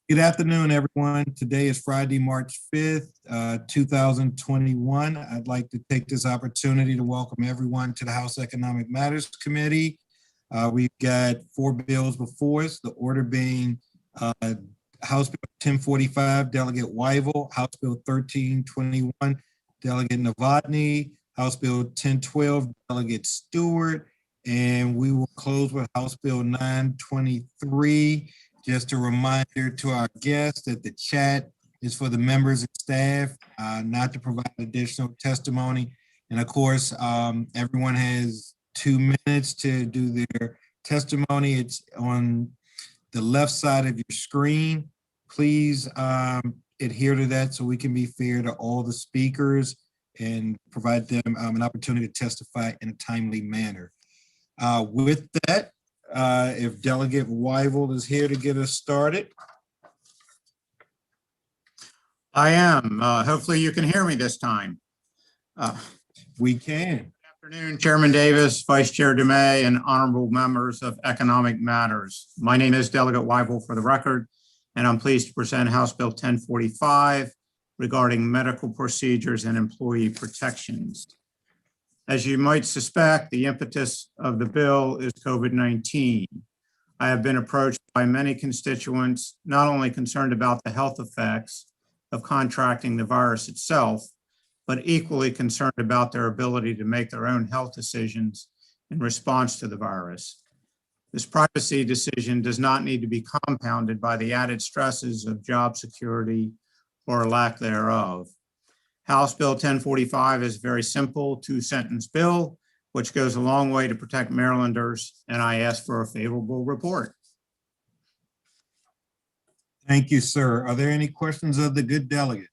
Good afternoon, everyone. Today is Friday, March 5th, 2021. I'd like to take this opportunity to welcome everyone to the House Economic Matters Committee. We've got 4 bills before us, the order being House Bill 1045, Delegate Weigel, House Bill 1321, Delegate Novotny, House Bill 1012, Delegate Stewart, and we will close with House Bill 923. Just a reminder to our guests that the chat is for the members and staff, not to provide additional testimony. And of course, everyone has 2 minutes to do their testimony. It's on the left side of your screen. Please adhere to that so we can be fair to all the speakers and provide them an opportunity to testify in a timely manner. With that, if Delegate Weigel is here to get us started. I am. Hopefully you can hear me this time. We can. Good afternoon, Chairman Davis, Vice Chair Dumais, and honorable members of Economic Matters. My name is Delegate Weigel for the record, and I'm pleased to present House Bill 1045 regarding medical procedures and employee protections. As you might suspect, the impetus of the bill is COVID-19. I have been approached by many constituents, not only concerned about the health effects of contracting the virus itself, but equally concerned about their ability to make their own health decisions in response to the virus. This privacy decision does not need to be compounded by the added stresses of job security or lack thereof. House Bill 1045 is a very simple 2-sentence bill, which goes a long way to protect Marylanders, and I ask for a favorable report. Thank you, sir. Are there any questions of the good delegate?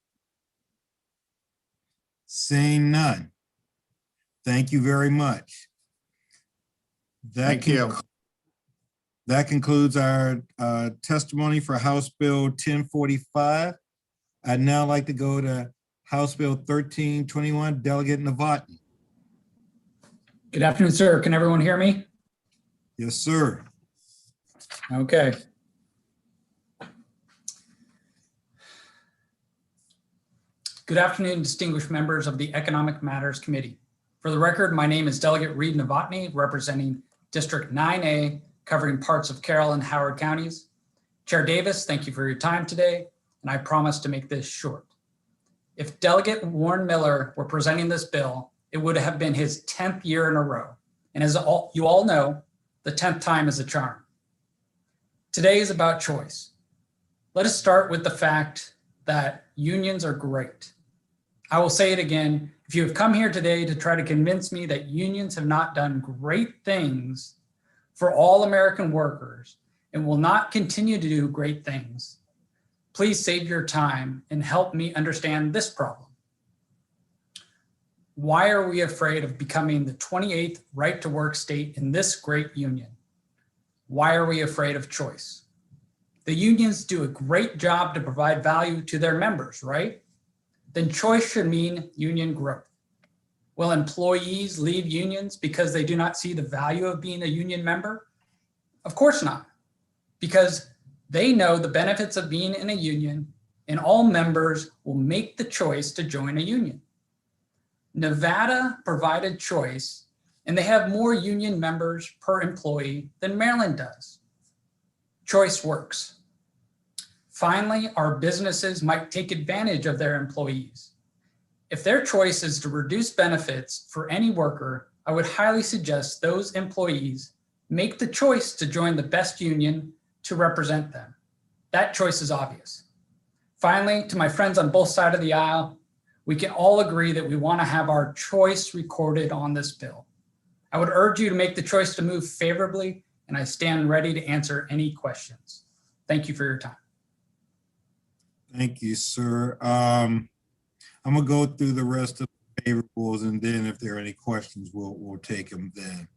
Seeing none. Thank you very much. Thank you. That concludes our testimony for House Bill 1045. I'd now like to go to House Bill 1321, Delegate Novotny. Good afternoon, sir. Can everyone hear me? Yes, sir. Okay. Good afternoon, distinguished members of the Economic Matters Committee. For the record, my name is Delegate Reed Novotny, representing District 9A, covering parts of Carroll and Howard counties. Chair Davis, thank you for your time today, and I promise to make this short. If Delegate Warren Miller were presenting this bill, it would have been his 10th year in a row. And as you all know, the 10th time is a charm. Today is about choice. Let us start with the fact that unions are great. I will say it again, if you have come here today to try to convince me that unions have not done great things for all American workers and will not continue to do great things, please save your time and help me understand this problem. Why are we afraid of becoming the 28th right to work state in this great union? Why are we afraid of choice? The unions do a great job to provide value to their members, right? Then choice should mean union growth. Will employees leave unions because they do not see the value of being a union member? Of course not, because they know the benefits of being in a union, and all members will make the choice to join a union. Nevada provided choice, and they have more union members per employee than Maryland does. Choice works. Finally, our businesses might take advantage of their employees. If their choice is to reduce benefits for any worker, I would highly suggest those employees make the choice to join the best union to represent them. That choice is obvious. Finally, to my friends on both sides of the aisle, we can all agree that we want to have our choice recorded on this bill. I would urge you to make the choice to move favorably, and I stand ready to answer any questions. Thank you for your time. Thank you, sir. I'm gonna go through the rest of the favorables, and then if there are any questions, we'll take them then.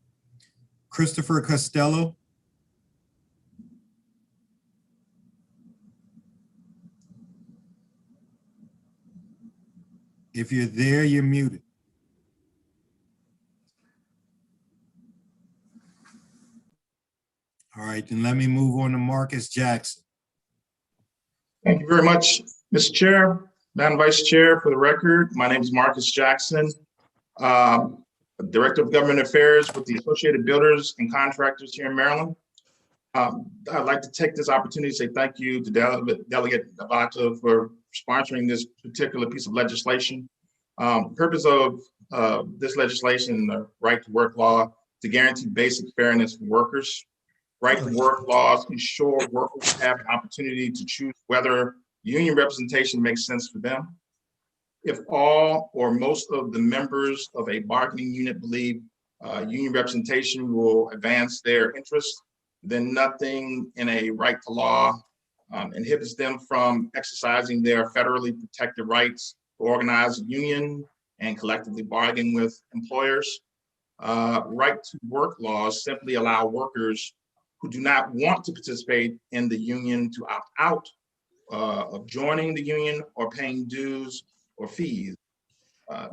Christopher Costello. If you're there, you're muted. All right, then let me move on to Marcus Jackson. Thank you very much, Mr. Chair, Madam Vice Chair. For the record, my name is Marcus Jackson, Director of Government Affairs with the Associated Builders and Contractors here in Maryland. I'd like to take this opportunity to say thank you to Delegate Navata for sponsoring this particular piece of legislation. The purpose of this legislation, the right to work law, to guarantee basic fairness for workers. Right to work laws ensure workers have an opportunity to choose whether union representation makes sense for them. If all or most of the members of a bargaining unit believe union representation will advance their interests, then nothing in a right to law inhibits them from exercising their federally protected rights to organize a union and collectively bargain with employers. Right to work laws simply allow workers who do not want to participate in the union to opt out of joining the union or paying dues or fees. I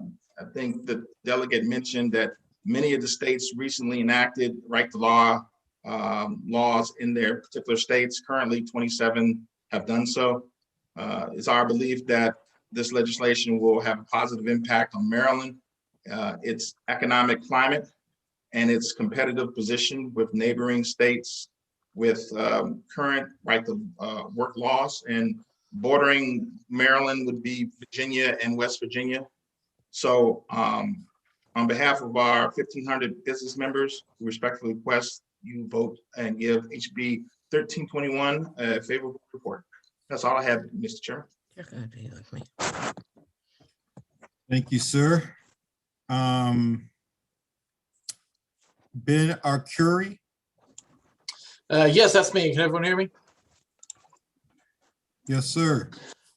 think the delegate mentioned that many of the states recently enacted right to law laws in their particular states. Currently, 27 have done so. It's our belief that this legislation will have a positive impact on Maryland, its economic climate, and its competitive position with neighboring states with current right to work laws. And bordering Maryland would be Virginia and West Virginia. So on behalf of our 1,500 business members, we respectfully request you vote and give HB 1321 a favorable report. That's all I have, Mr. Chairman. You're gonna be like me. Thank you, sir. Ben Arcuri. Yes, that's me. Can everyone hear me? Yes, sir.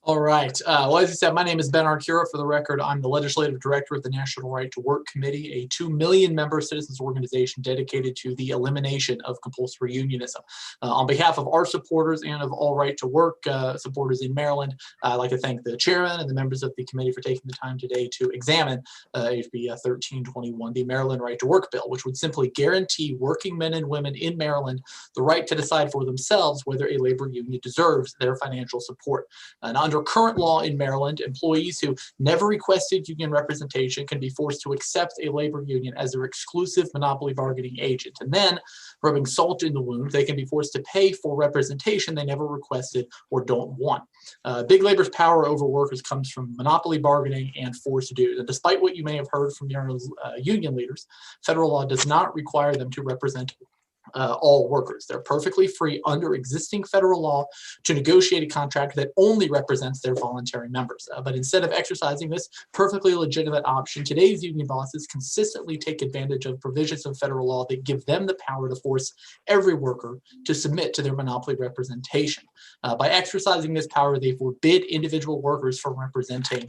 All right. Well, as you said, my name is Ben Arcura. For the record, I'm the Legislative Director of the National Right to Work Committee, a 2 million member citizens organization dedicated to the elimination of compulsory unionism. On behalf of our supporters and of all Right to Work supporters in Maryland, I'd like to thank the chairman and the members of the committee for taking the time today to examine HB 1321, the Maryland Right to Work Bill, which would simply guarantee working men and women in Maryland the right to decide for themselves whether a labor union deserves their financial support. And under current law in Maryland, employees who never requested union representation can be forced to accept a labor union as their exclusive monopoly bargaining agent. And then, rubbing salt in the wound, they can be forced to pay for representation they never requested or don't want. Big labor's power over workers comes from monopoly bargaining and forced dues. And despite what you may have heard from your union leaders, federal law does not require them to represent all workers. They're perfectly free under existing federal law to negotiate a contract that only represents their voluntary members. But instead of exercising this perfectly legitimate option, today's union bosses consistently take advantage of provisions of federal law that give them the power to force every worker to submit to their monopoly representation. By exercising this power, they forbid individual workers from representing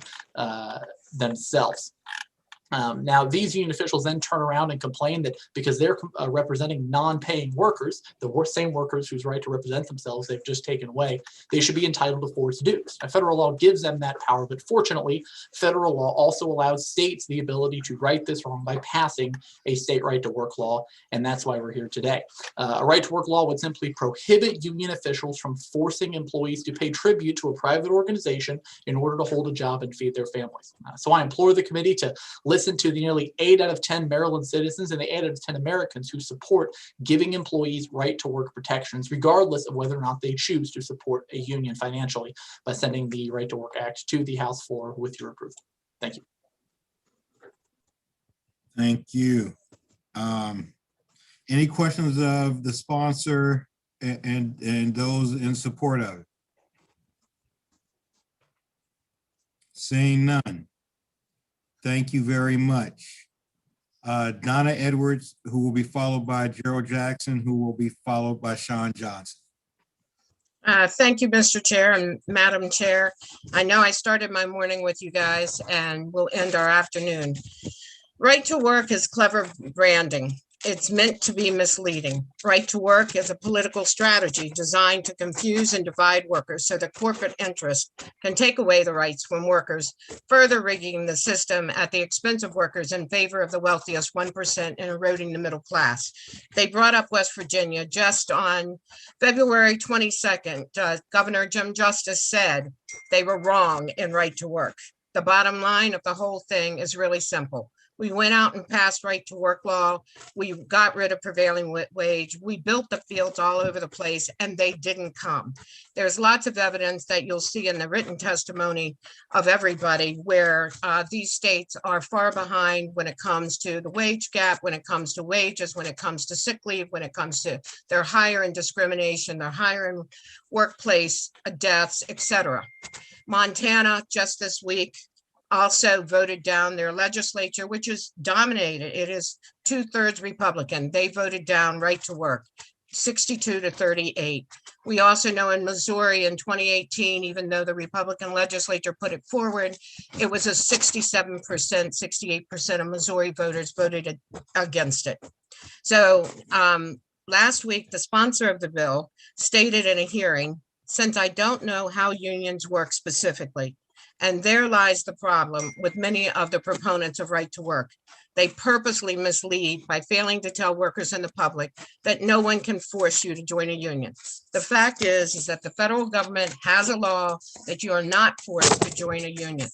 themselves. Now, these union officials then turn around and complain that because they're representing non-paying workers, the same workers whose right to represent themselves they've just taken away, they should be entitled to forced dues. Now, federal law gives them that power, but fortunately, federal law also allows states the ability to right this wrong by passing a state right to work law, and that's why we're here today. A right to work law would simply prohibit union officials from forcing employees to pay tribute to a private organization in order to hold a job and feed their families. So I implore the committee to listen to the nearly 8 out of 10 Maryland citizens and the 8 out of 10 Americans who support giving employees right to work protections, regardless of whether or not they choose to support a union financially, by sending the Right to Work Act to the House floor with your approval. Thank you. Thank you. Any questions of the sponsor and those in support of it? Seeing none. Thank you very much. Donna Edwards, who will be followed by Gerald Jackson, who will be followed by Sean Johnson. Thank you, Mr. Chair and Madam Chair. I know I started my morning with you guys and we'll end our afternoon. Right to work is clever branding. It's meant to be misleading. Right to work is a political strategy designed to confuse and divide workers so that corporate interests can take away the rights from workers, further rigging the system at the expense of workers in favor of the wealthiest 1% and eroding the middle class. They brought up West Virginia just on February 22nd. Governor Jim Justice said they were wrong in right to work. The bottom line of the whole thing is really simple. We went out and passed right to work law. We got rid of prevailing wage. We built the fields all over the place and they didn't come. There's lots of evidence that you'll see in the written testimony of everybody where these states are far behind when it comes to the wage gap, when it comes to wages, when it comes to sick leave, when it comes to their hiring discrimination, their hiring workplace deaths, etc. Montana just this week also voted down their legislature, which is dominated. It is 2/3 Republican. They voted down right to work, 62 to 38. We also know in Missouri in 2018, even though the Republican legislature put it forward, it was a 67%, 68% of Missouri voters voted against it. So last week, the sponsor of the bill stated in a hearing, since I don't know how unions work specifically, and there lies the problem with many of the proponents of right to work. They purposely mislead by failing to tell workers and the public that no one can force you to join a union. The fact is that the federal government has a law that you are not forced to join a union.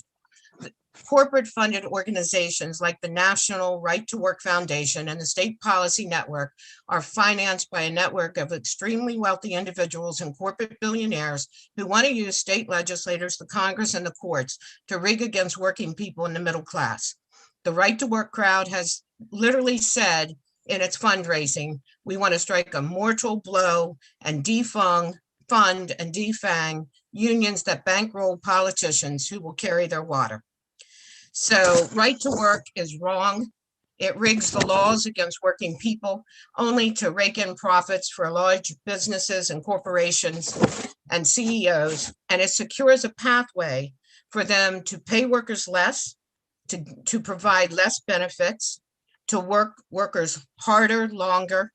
Corporate funded organizations like the National Right to Work Foundation and the State Policy Network are financed by a network of extremely wealthy individuals and corporate billionaires who want to use state legislators, the Congress, and the courts to rig against working people in the middle class. The Right to Work crowd has literally said in its fundraising, we want to strike a mortal blow and fund and defang unions that bankroll politicians who will carry their water. So right to work is wrong. It rigs the laws against working people only to rake in profits for large businesses and corporations and CEOs. And it secures a pathway for them to pay workers less, to provide less benefits, to work workers harder, longer,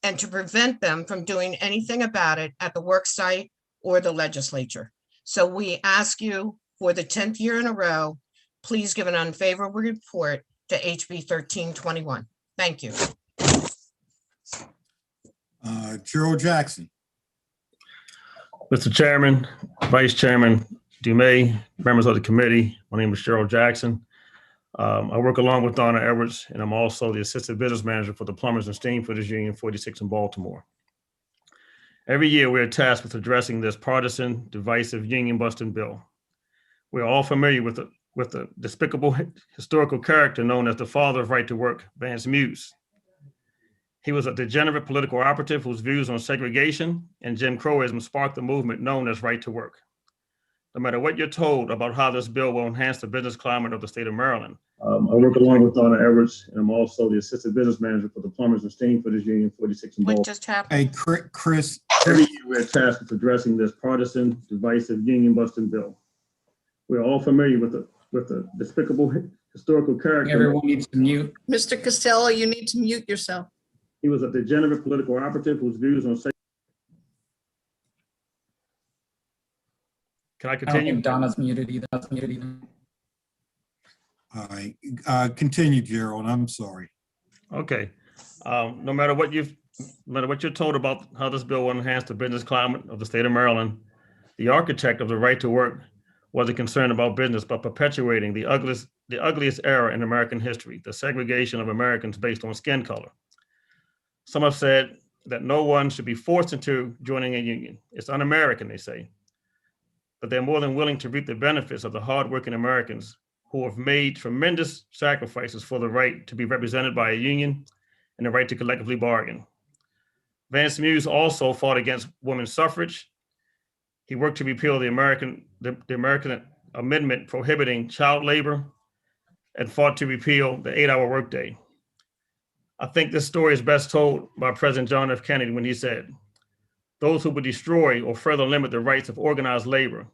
and to prevent them from doing anything about it at the work site or the legislature. So we ask you for the 10th year in a row, please give an unfavorable report to HB 1321. Thank you. Gerald Jackson. Mr. Chairman, Vice Chairman Dumais, members of the committee, my name is Gerald Jackson. I work along with Donna Edwards, and I'm also the Assistant Business Manager for the Plumbers and Steamfitters Union 46 in Baltimore. Every year, we are tasked with addressing this partisan, divisive union-busting bill. We are all familiar with the despicable historical character known as the father of right to work, Vance Muse. He was a degenerate political operative whose views on segregation and Jim Crowism sparked the movement known as right to work. No matter what you're told about how this bill will enhance the business climate of the state of Maryland. I work along with Donna Edwards, and I'm also the Assistant Business Manager for the Plumbers and Steamfitters Union 46 in Baltimore. What just happened? Hey, Chris. Every year we're tasked with addressing this partisan, divisive, union-busting bill. We're all familiar with the despicable historical character. Everyone needs to mute. Mr. Costello, you need to mute yourself. He was a degenerate political operative whose views on Can I I don't continue? think Donna's muted either. That's muted either. All right, continue, Gerald. I'm sorry. Okay. No matter what you're told about how this bill will enhance the business climate of the state of Maryland, the architect of the right to work wasn't concerned about business, but perpetuating the ugliest era in American history, the segregation of Americans based on skin color. Some have said that no one should be forced into joining a union. It's un-American, they say. But they're more than willing to reap the benefits of the hardworking Americans who have made tremendous sacrifices for the right to be represented by a union and the right to collectively bargain. Vance Muse also fought against women's suffrage. He worked to repeal the American Amendment prohibiting child labor and fought to repeal the 8-hour workday. I think this story is best told by President John F. Kennedy when he said, "Those who would destroy or further limit the rights of organized labor,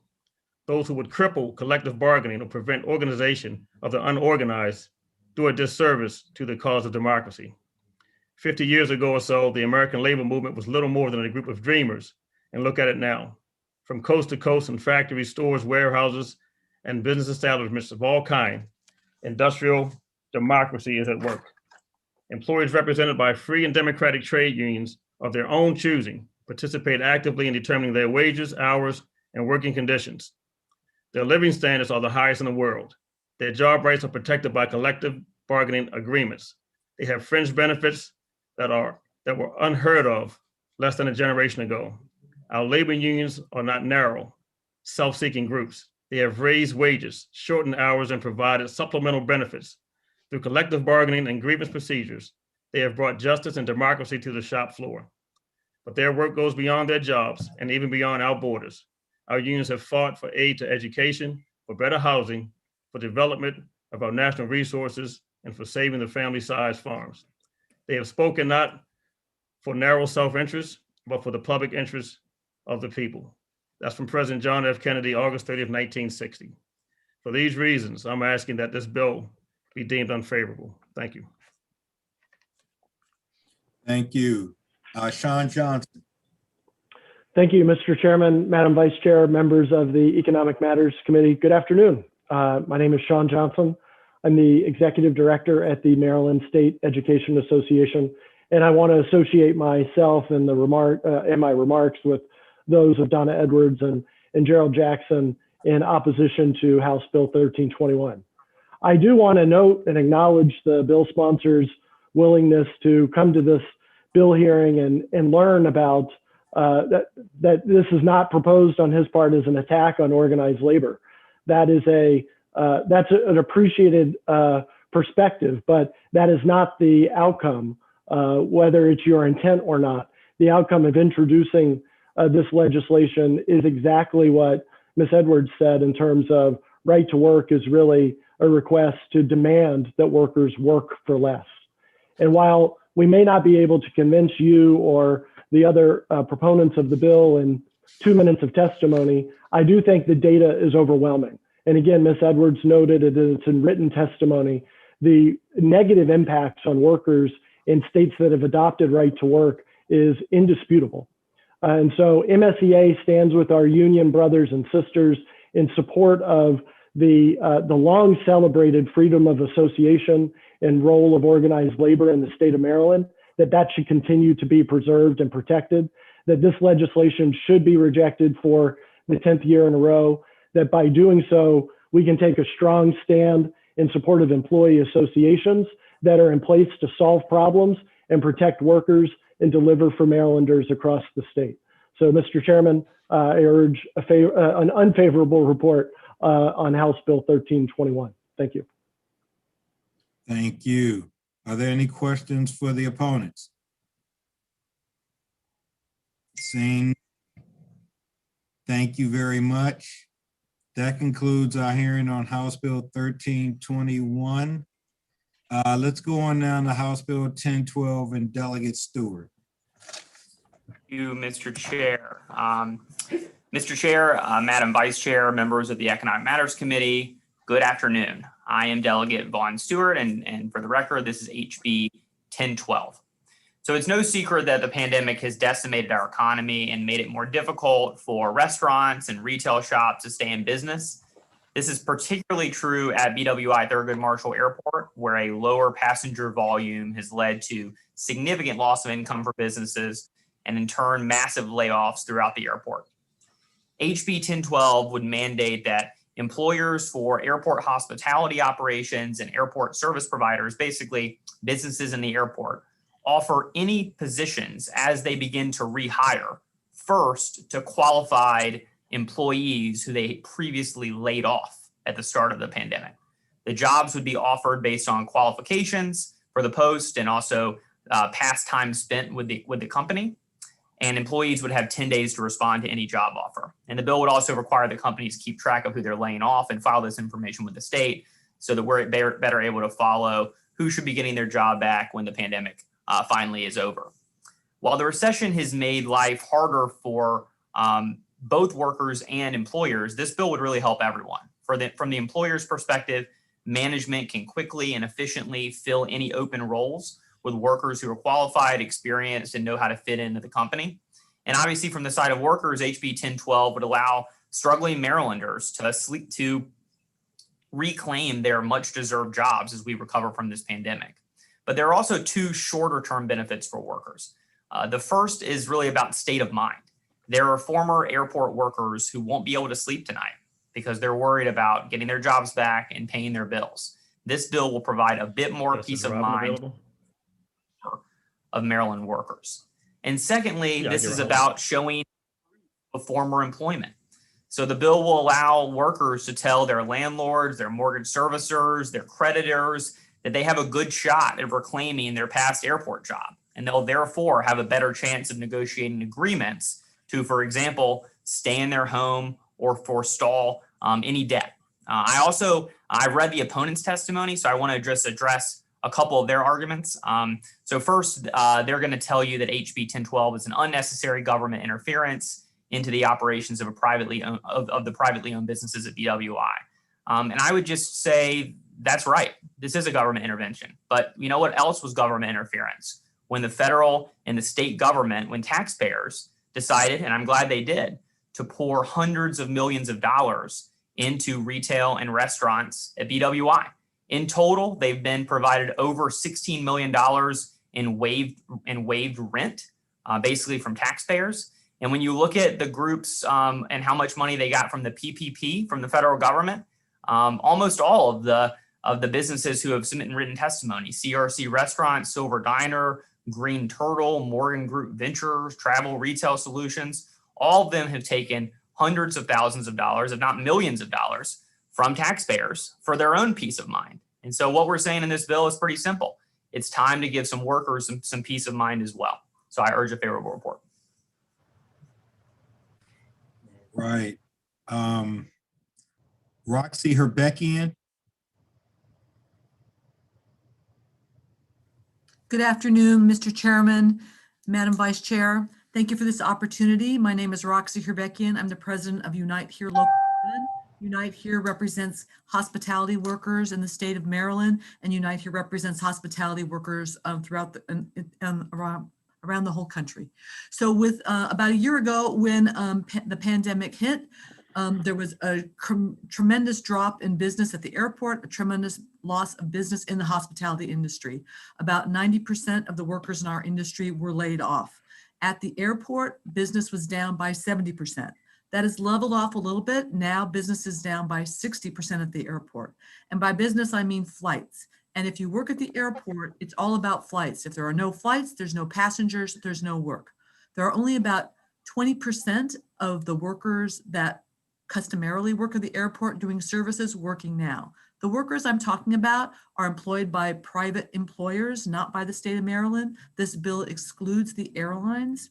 those who would cripple collective bargaining or prevent organization of the unorganized, do a disservice to the cause of democracy." 50 years ago or so, the American labor movement was little more than a group of dreamers. And look at it now. From coast to coast in factories, stores, warehouses, and business establishments of all kinds, industrial democracy is at work. Employees represented by free and democratic trade unions of their own choosing participate actively in determining their wages, hours, and working conditions. Their living standards are the highest in the world. Their job rights are protected by collective bargaining agreements. They have fringe benefits that were unheard of less than a generation ago. Our labor unions are not narrow, self-seeking groups. They have raised wages, shortened hours, and provided supplemental benefits. Through collective bargaining and grievance procedures, they have brought justice and democracy to the shop floor. But their work goes beyond their jobs and even beyond our borders. Our unions have fought for aid to education, for better housing, for development of our national resources, and for saving the family-sized farms. They have spoken not for narrow self-interest, but for the public interest of the people. That's from President John F. Kennedy, August 30th, 1960. For these reasons, I'm asking that this bill be deemed unfavorable. Thank you. Thank you. Sean Johnson. Thank you, Mr. Chairman, Madam Vice Chair, members of the Economic Matters Committee. Good afternoon. My name is Sean Johnson. I'm the Executive Director at the Maryland State Education Association, and I want to associate myself in my remarks with those of Donna Edwards and Gerald Jackson in opposition to House Bill 1321. I do want to note and acknowledge the bill sponsor's willingness to come to this bill hearing and learn about that this is not proposed on his part as an attack on organized labor. That is that's an appreciated perspective, but that is not the outcome, whether it's your intent or not. The outcome of introducing this legislation is exactly what Ms. Edwards said in terms of right to work is really a request to demand that workers work for less. And while we may not be able to convince you or the other proponents of the bill in 2 minutes of testimony, I do think the data is overwhelming. And again, Ms. Edwards noted it in written testimony, the negative impacts on workers in states that have adopted right to work is indisputable. And so MSEA stands with our union brothers and sisters in support of the long celebrated freedom of association and role of organized labor in the state of Maryland, that should continue to be preserved and protected, that this legislation should be rejected for the 10th year in a row, that by doing so, we can take a strong stand in support of employee associations that are in place to solve problems and protect workers and deliver for Marylanders across the state. So, Mr. Chairman, I urge an unfavorable report on House Bill 1321. Thank you. Thank you. Are there any questions for the opponents? Seeing, thank you very much. That concludes our hearing on House Bill 1321. Let's go on now to House Bill 1012 and Delegate Stewart. Thank you, Mr. Chair. Mr. Chair, Madam Vice Chair, members of the Economic Matters Committee, good afternoon. I am Delegate Vaughn Stewart, and for the record, this is HB 1012. So it's no secret that the pandemic has decimated our economy and made it more difficult for restaurants and retail shops to stay in business. This is particularly true at BWI Thurgood Marshall Airport, where a lower passenger volume has led to significant loss of income for businesses and in turn, massive layoffs throughout the airport. HB 1012 would mandate that employers for airport hospitality operations and airport service providers, basically businesses in the airport, offer any positions as they begin to rehire first to qualified employees who they previously laid off at the start of the pandemic. The jobs would be offered based on qualifications for the post and also past time spent with the company. And employees would have 10 days to respond to any job offer. And the bill would also require the companies to keep track of who they're laying off and file this information with the state so that we're better able to follow who should be getting their job back when the pandemic finally is over. While the recession has made life harder for both workers and employers, this bill would really help everyone. From the employer's perspective, management can quickly and efficiently fill any open roles with workers who are qualified, experienced, and know how to fit into the company. And obviously from the side of workers, HB 1012 would allow struggling Marylanders to reclaim their much deserved jobs as we recover from this pandemic. But there are also two shorter term benefits for workers. The first is really about state of mind. There are former airport workers who won't be able to sleep tonight because they're worried about getting their jobs back and paying their bills. This bill will provide a bit more peace of mind of Maryland workers. And secondly, this is about showing former employment. So the bill will allow workers to tell their landlords, their mortgage servicers, their creditors that they have a good shot at reclaiming their past airport job. And they'll therefore have a better chance of negotiating agreements to, for example, stay in their home or forestall any debt. I read the opponent's testimony, so I want to just address a couple of their arguments. So first, they're going to tell you that HB 1012 is an unnecessary government interference into the operations of the privately owned businesses at BWI. And I would just say that's right. This is a government intervention. But you know what else was government interference? When the federal and the state government, when taxpayers decided, and I'm glad they did, to pour hundreds of millions of dollars into retail and restaurants at BWI. In total, they've been provided over $16 million in waived rent, basically from taxpayers. And when you look at the groups and how much money they got from the PPP from the federal government, almost all of the businesses who have submitted written testimony, CRC Restaurants, Silver Diner, Green Turtle, Morgan Group Ventures, Travel Retail Solutions, all of them have taken hundreds of thousands of dollars, if not millions of dollars, from taxpayers for their own peace of mind. And so what we're saying in this bill is pretty simple. It's time to give some workers some peace of mind as well. So I urge a favorable report. Right. Roxy Herbekian. Good afternoon, Mr. Chairman, Madam Vice Chair. Thank you for this opportunity. My name is Roxy Herbekian. I'm the president of Unite Here Local. Unite Here represents hospitality workers in the state of Maryland, and Unite Here represents hospitality workers throughout around the whole country. So with about a year ago, when the pandemic hit, there was a tremendous drop in business at the airport, a tremendous loss of business in the hospitality industry. About 90% of the workers in our industry were laid off. At the airport, business was down by 70%. That has leveled off a little bit. Now business is down by 60% at the airport. And by business, I mean flights. And if you work at the airport, it's all about flights. If there are no flights, there's no passengers, there's no work. There are only about 20% of the workers that customarily work at the airport doing services working now. The workers I'm talking about are employed by private employers, not by the state of Maryland. This bill excludes the airlines.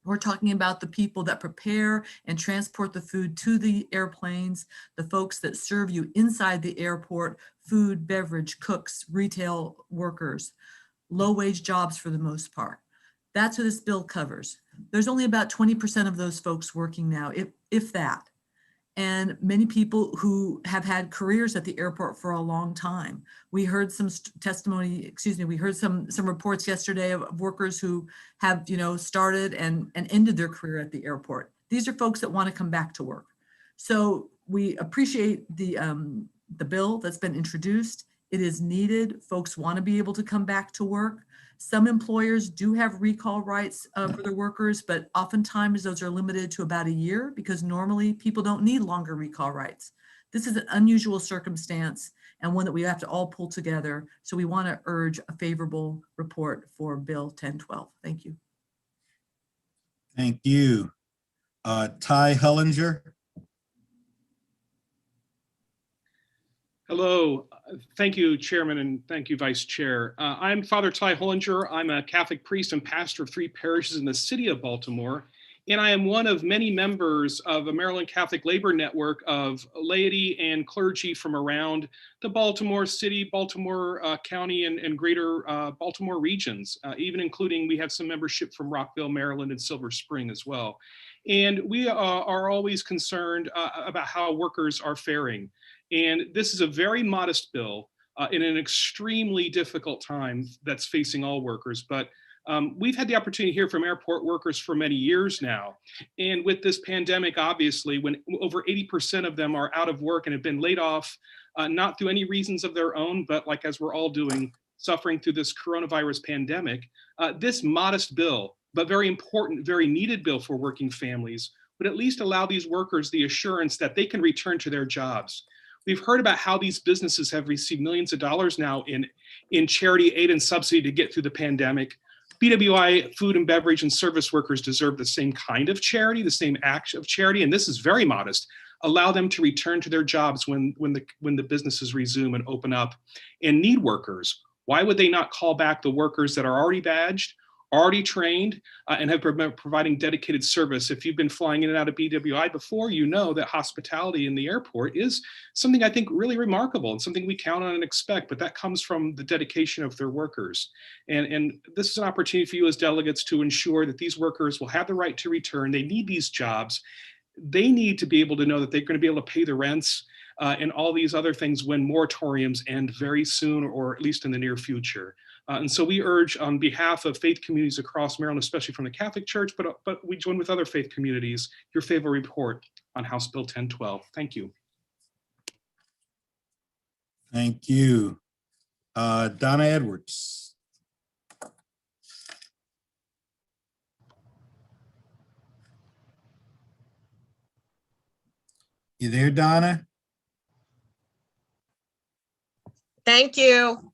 We're talking about the people that prepare and transport the food to the airplanes, the folks that serve you inside the airport, food, beverage, cooks, retail workers, low-wage jobs for the most part. That's what this bill covers. There's only about 20% of those folks working now, if that. And many people who have had careers at the airport for a long time. We heard some we heard some reports yesterday of workers who have, started and ended their career at the airport. These are folks that want to come back to work. So we appreciate the bill that's been introduced. It is needed. Folks want to be able to come back to work. Some employers do have recall rights for their workers, but oftentimes those are limited to about a year because normally people don't need longer recall rights. This is an unusual circumstance and one that we have to all pull together. So we want to urge a favorable report for Bill 1012. Thank you. Thank you. Ty Hellinger. Hello, thank you, Chairman, and thank you, Vice Chair. I'm Father Ty Hollinger. I'm a Catholic priest and pastor of 3 parishes in the city of Baltimore, and I am one of many members of a Maryland Catholic Labor Network of laity and clergy from around the Baltimore City, Baltimore County, and greater Baltimore regions, even including we have some membership from Rockville, Maryland, and Silver Spring as well. And we are always concerned about how workers are faring. And this is a very modest bill. in an extremely difficult time that's facing all workers. But we've had the opportunity to hear from airport workers for many years now. And with this pandemic, obviously, when over 80% of them are out of work and have been laid off, not through any reasons of their own, but like as we're all doing, suffering through this coronavirus pandemic, this modest bill, but very important, very needed bill for working families, would at least allow these workers the assurance that they can return to their jobs. We've heard about how these businesses have received millions of dollars now in charity aid and subsidy to get through the pandemic. BWI food and beverage and service workers deserve the same kind of charity, the same act of charity, and this is very modest. Allow them to return to their jobs when the businesses resume and open up and need workers. Why would they not call back the workers that are already badged, already trained, and have been providing dedicated service? If you've been flying in and out of BWI before, you know that hospitality in the airport is something I think really remarkable and something we count on and expect, but that comes from the dedication of their workers. And this is an opportunity for you as delegates to ensure that these workers will have the right to return. They need these jobs. They need to be able to know that they're going to be able to pay the rents and all these other things when moratoriums end very soon, or at least in the near future. And so we urge on behalf of faith communities across Maryland, especially from the Catholic Church, but we join with other faith communities, your favorable report on House Bill 1012. Thank you. Thank you. Donna Edwards. You there, Donna? Thank you.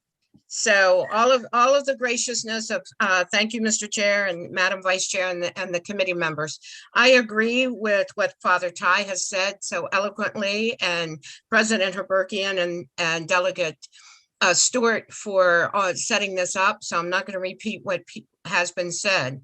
So all of the graciousness of, thank you, Mr. Chair and Madam Vice Chair and the committee members. I agree with what Father Ty has said so eloquently, and President Herberkian and Delegate Stewart for setting this up. So I'm not going to repeat what has been said.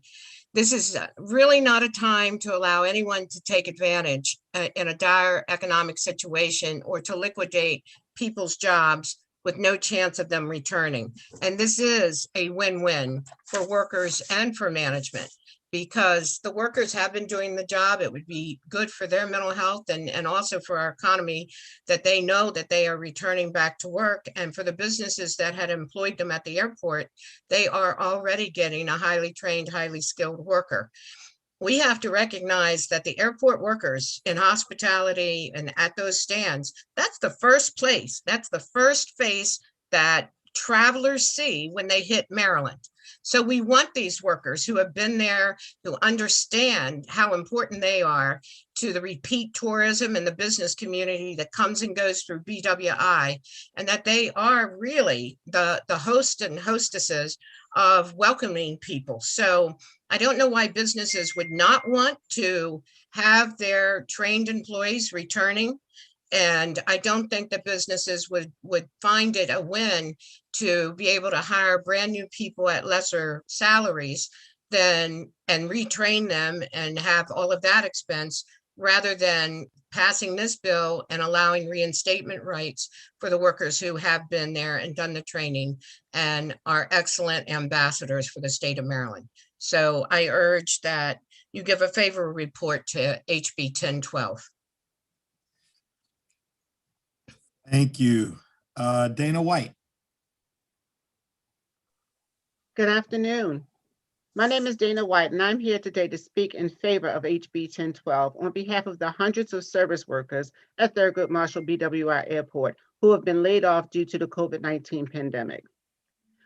This is really not a time to allow anyone to take advantage in a dire economic situation or to liquidate people's jobs with no chance of them returning. And this is a win-win for workers and for management, because the workers have been doing the job. It would be good for their mental health and also for our economy that they know that they are returning back to work. And for the businesses that had employed them at the airport, they are already getting a highly trained, highly skilled worker. We have to recognize that the airport workers in hospitality and at those stands, that's the first place, that's the first face that travelers see when they hit Maryland. So we want these workers who have been there, who understand how important they are to the repeat tourism and the business community that comes and goes through BWI, and that they are really the host and hostesses of welcoming people. So I don't know why businesses would not want to have their trained employees returning. And I don't think that businesses would find it a win to be able to hire brand new people at lesser salaries and retrain them and have all of that expense, rather than passing this bill and allowing reinstatement rights for the workers who have been there and done the training and are excellent ambassadors for the state of Maryland. So I urge that you give a favorable report to HB 1012. Thank you. Dana White. Good afternoon. My name is Dana White, and I'm here today to speak in favor of HB 1012 on behalf of the hundreds of service workers at Thurgood Marshall BWI Airport who have been laid off due to the COVID-19 pandemic.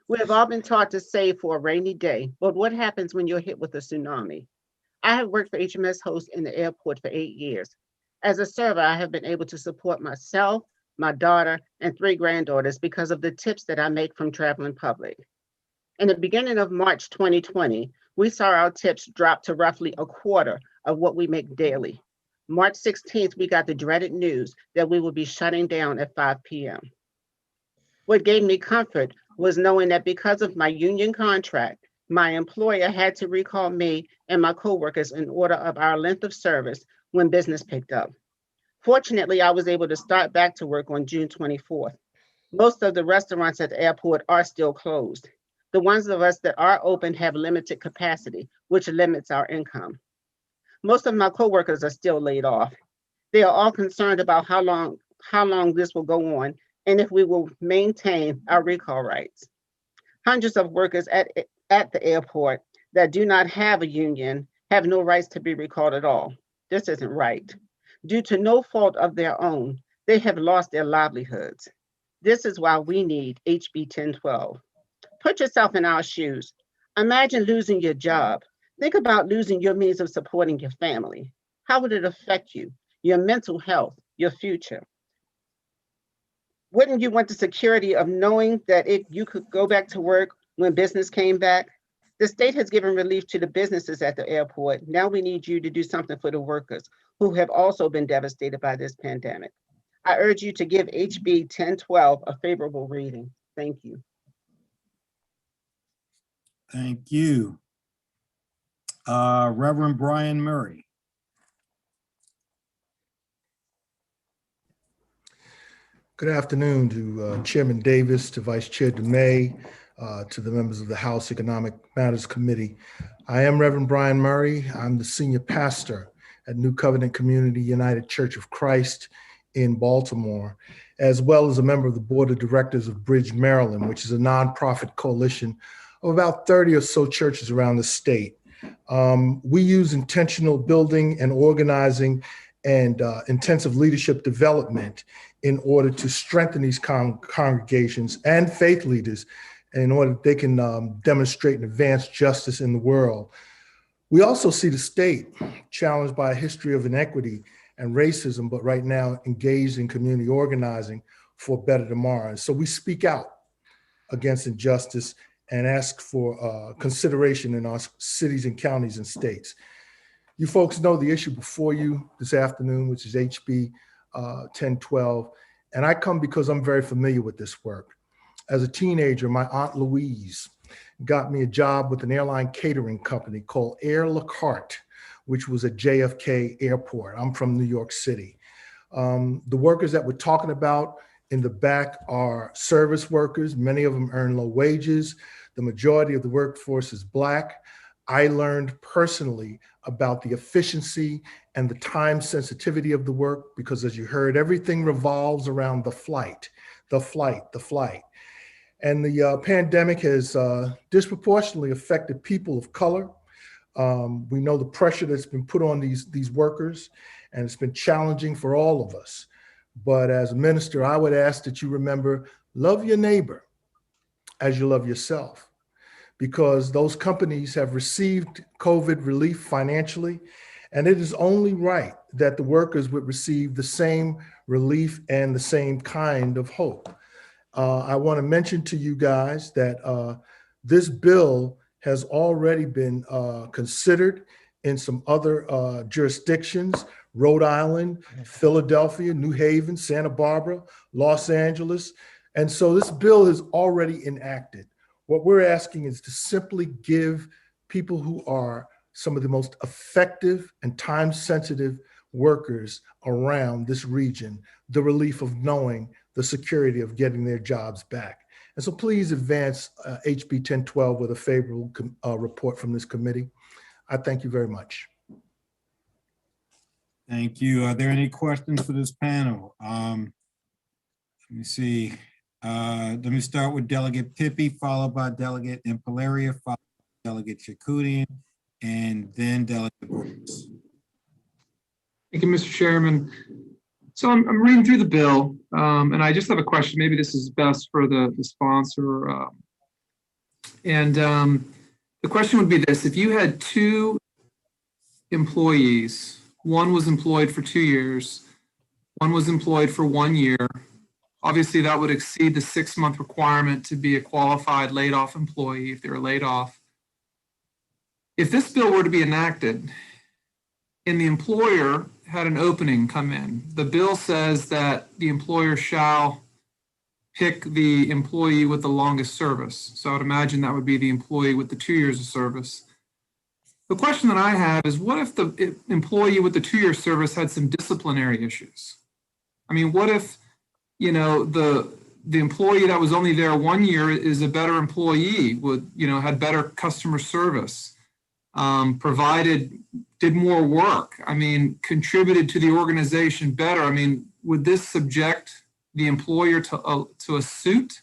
We have all been taught to save for a rainy day, but what happens when you're hit with a tsunami? I have worked for HMS Host in the airport for 8 years. As a server, I have been able to support myself, my daughter, and 3 granddaughters because of the tips that I make from traveling public. In the beginning of March 2020, we saw our tips drop to roughly a quarter of what we make daily. March 16th, we got the dreaded news that we would be shutting down at 5 p.m. What gave me comfort was knowing that because of my union contract, my employer had to recall me and my coworkers in order of our length of service when business picked up. Fortunately, I was able to start back to work on June 24th. Most of the restaurants at the airport are still closed. The ones of us that are open have limited capacity, which limits our income. Most of my coworkers are still laid off. They are all concerned about how long this will go on and if we will maintain our recall rights. Hundreds of workers at the airport that do not have a union have no rights to be recalled at all. This isn't right. Due to no fault of their own, they have lost their livelihoods. This is why we need HB 1012. Put yourself in our shoes. Imagine losing your job. Think about losing your means of supporting your family. How would it affect you, your mental health, your future? Wouldn't you want the security of knowing that you could go back to work when business came back? The state has given relief to the businesses at the airport. Now we need you to do something for the workers who have also been devastated by this pandemic. I urge you to give HB 1012 a favorable reading. Thank you. Thank you. Reverend Brian Murray. Good afternoon to Chairman Davis, to Vice Chair DeMay, to the members of the House Economic Matters Committee. I am Reverend Brian Murray. I'm the senior pastor at New Covenant Community United Church of Christ in Baltimore, as well as a member of the Board of Directors of Bridge, Maryland, which is a nonprofit coalition of about 30 or so churches around the state. We use intentional building and organizing and intensive leadership development in order to strengthen these congregations and faith leaders in order that they can demonstrate and advance justice in the world. We also see the state challenged by a history of inequity and racism, but right now engaged in community organizing for a better tomorrow. And so we speak out against injustice and ask for consideration in our cities and counties and states. You folks know the issue before you this afternoon, which is HB 1012. And I come because I'm very familiar with this work. As a teenager, my Aunt Louise got me a job with an airline catering company called Air La Carte, which was at JFK Airport. I'm from New York City. The workers that we're talking about in the back are service workers. Many of them earn low wages. The majority of the workforce is Black. I learned personally about the efficiency and the time sensitivity of the work because, as you heard, everything revolves around the flight, the flight, the flight. And the pandemic has disproportionately affected people of color. We know the pressure that's been put on these workers, and it's been challenging for all of us. But as a minister, I would ask that you remember, love your neighbor as you love yourself, because those companies have received COVID relief financially, and it is only right that the workers would receive the same relief and the same kind of hope. I want to mention to you guys that this bill has already been considered in some other jurisdictions: Rhode Island, Philadelphia, New Haven, Santa Barbara, Los Angeles. And so this bill is already enacted. What we're asking is to simply give people who are some of the most effective and time-sensitive workers around this region the relief of knowing the security of getting their jobs back. And so please advance HB 1012 with a favorable report from this committee. I thank you very much. Thank you. Are there any questions for this panel? Let me see. Let me start with Delegate Pippi, followed by Delegate Impalaria, followed by Delegate Yakudian, and then Delegate Brooks. Thank you, Mr. Chairman. So I'm reading through the bill, and I just have a question. Maybe this is best for the sponsor. The question would be this: if you had two employees, one was employed for 2 years, one was employed for 1 year, obviously that would exceed the 6-month requirement to be a qualified laid off employee if they were laid off. If this bill were to be enacted and the employer had an opening come in, the bill says that the employer shall pick the employee with the longest service. So I would imagine that would be the employee with the 2 years of service. The question that I have is, what if the employee with the 2-year service had some disciplinary issues? I mean, what if, you know, the employee that was only there 1 year is a better employee, would, you know, had better customer service, did more work, I mean, contributed to the organization better? I mean, would this subject the employer to a suit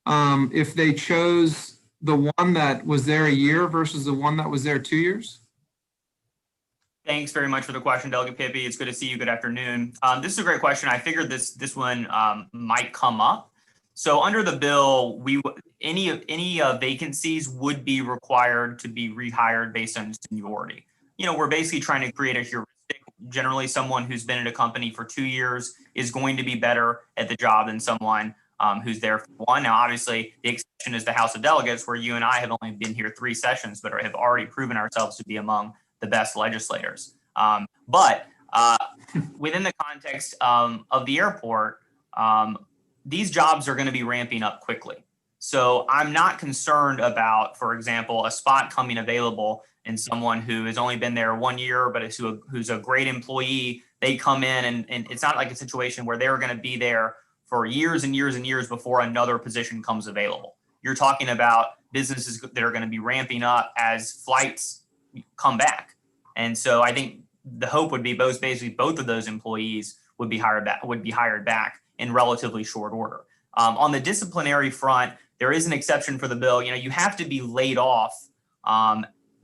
if they chose the one that was there a year versus the one that was there 2 years? Thanks very much for the question, Delegate Pippi. It's good to see you. Good afternoon. This is a great question. I figured this one might come up. So under the bill, any vacancies would be required to be rehired based on seniority. You know, we're basically trying to create a heuristic. Generally, someone who's been at a company for 2 years is going to be better at the job than someone who's there for one. Now, obviously, the exception is the House of Delegates, where you and I have only been here 3 sessions, but have already proven ourselves to be among the best legislators. But within the context of the airport, these jobs are going to be ramping up quickly. So I'm not concerned about, for example, a spot coming available and someone who has only been there 1 year, but who's a great employee. They come in and it's not like a situation where they're going to be there for years and years and years before another position comes available. You're talking about businesses that are going to be ramping up as flights come back. And so I think the hope would be both of those employees would be hired back in relatively short order. On the disciplinary front, there is an exception for the bill. You know, you have to be laid off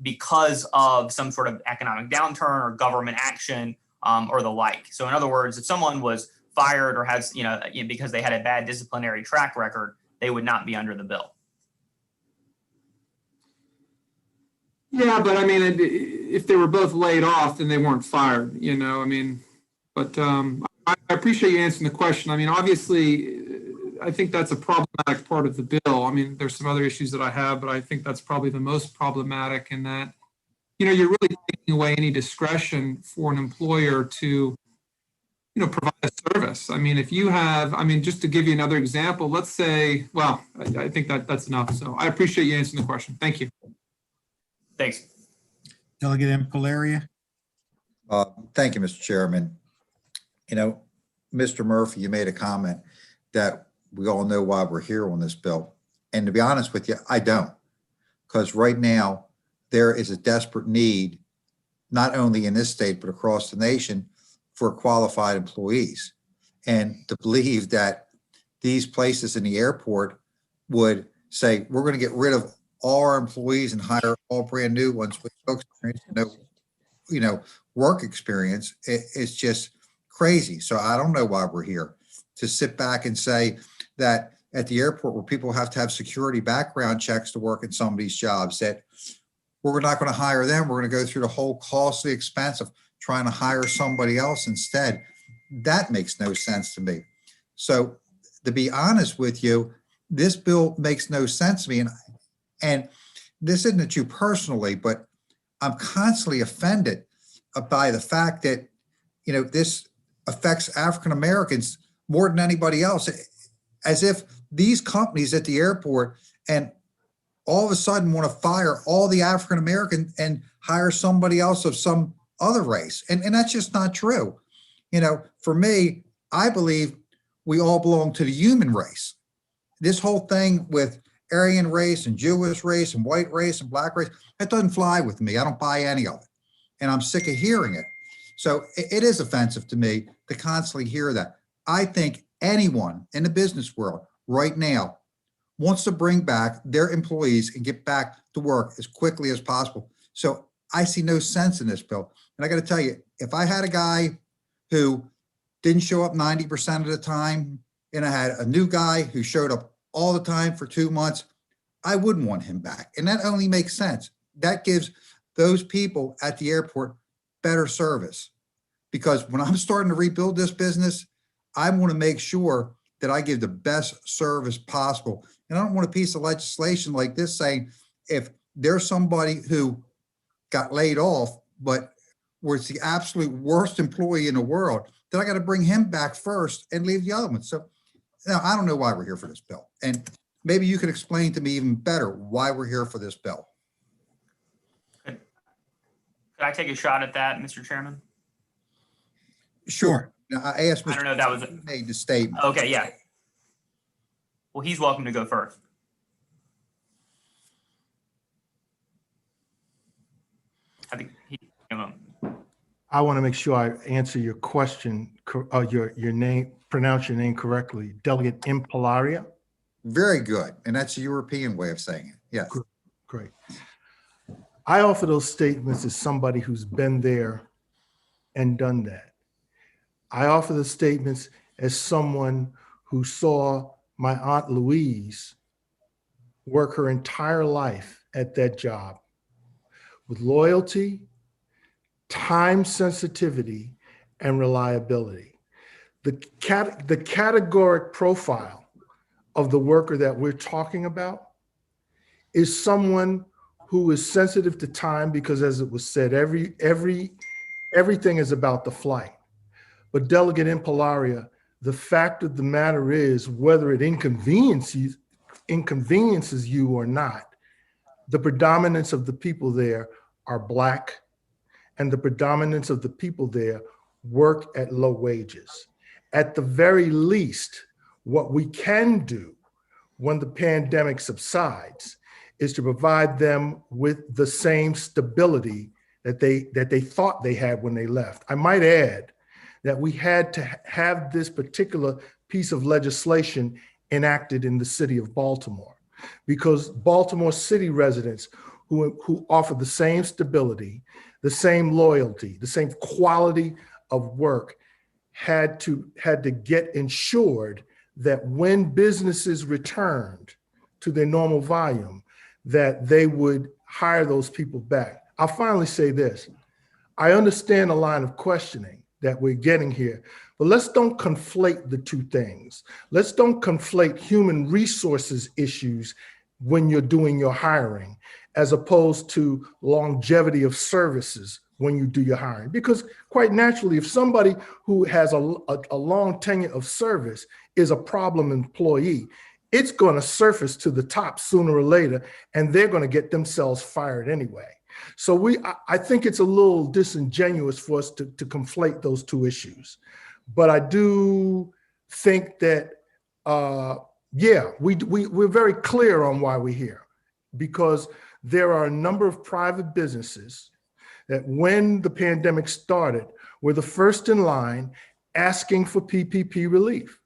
because of some sort of economic downturn or government action or the like. So in other words, if someone was fired or has, because they had a bad disciplinary track record, they would not be under the bill. Yeah, but I mean, if they were both laid off, then they weren't fired, but I appreciate you answering the question. I mean, obviously, I think that's a problematic part of the bill. I mean, there's some other issues that I have, but I think that's probably the most problematic in that, you're really taking away any discretion for an employer to, provide a service. I mean, if you have, just to give you another example, let's say, well, I think that's enough. So I appreciate you answering the question. Thank you. Thanks. Delegate Impalaria. Thank you, Mr. Chairman. Mr. Murphy, you made a comment that we all know why we're here on this bill. And to be honest with you, I don't. Because right now, there is a desperate need, not only in this state, but across the nation, for qualified employees. And to believe that these places in the airport would say, we're going to get rid of all our employees and hire all brand new ones with no experience, work experience, it's just crazy. So I don't know why we're here to sit back and say that at the airport where people have to have security background checks to work in some of these jobs, that we're not going to hire them. We're going to go through the whole costly expense of trying to hire somebody else instead. That makes no sense to me. So to be honest with you, this bill makes no sense to me. And this isn't at you personally, but I'm constantly offended by the fact that, this affects African Americans more than anybody else, as if these companies at the airport and all of a sudden want to fire all the African American and hire somebody else of some other race. And that's just not true. For me, I believe we all belong to the human race. This whole thing with Aryan race and Jewish race and white race and black race, that doesn't fly with me. I don't buy any of it. And I'm sick of hearing it. So it is offensive to me to constantly hear that. I think anyone in the business world right now wants to bring back their employees and get back to work as quickly as possible. So I see no sense in this bill. And I got to tell you, if I had a guy who didn't show up 90% of the time, and I had a new guy who showed up all the time for 2 months, I wouldn't want him back. And that only makes sense. That gives those people at the airport better service. Because when I'm starting to rebuild this business, I want to make sure that I give the best service possible. And I don't want a piece of legislation like this saying, if there's somebody who got laid off, but was the absolute worst employee in the world, then I got to bring him back first and leave the other one. So now I don't know why we're here for this bill. And maybe you could explain to me even better why we're here for this bill. Could I take a shot at that, Mr. Chairman? Sure. Now, I asked Mr. I don't know if that was He made the statement. okay. Yeah. Well, he's welcome to go first. I think I want to make sure I answer your question your name, pronounce your name correctly, Delegate Impalaria. Very good. And that's a European way of saying it. Yes. Great. I offer those statements as somebody who's been there and done that. I offer the statements as someone who saw my Aunt Louise work her entire life at that job with loyalty, time sensitivity, and reliability. The categoric profile of the worker that we're talking about is someone who is sensitive to time because, as it was said, everything is about the flight. But Delegate Impalaria, the fact of the matter is, whether it inconveniences you or not, the predominance of the people there are Black, and the predominance of the people there work at low wages. At the very least, what we can do when the pandemic subsides is to provide them with the same stability that they thought they had when they left. I might add that we had to have this particular piece of legislation enacted in the city of Baltimore because Baltimore City residents who offer the same stability, the same loyalty, the same quality of work had to get insured that when businesses returned to their normal volume, that they would hire those people back. I'll finally say this. I understand the line of questioning that we're getting here, but let's don't conflate the two things. Let's don't conflate human resources issues when you're doing your hiring, as opposed to longevity of services when you do your hiring. Because quite naturally, if somebody who has a long tenure of service is a problem employee, it's going to surface to the top sooner or later, and they're going to get themselves fired anyway. So I think it's a little disingenuous for us to conflate those two issues. But I do think that, we're very clear on why we're here, because there are a number of private businesses that when the pandemic started were the first in line asking for PPP relief.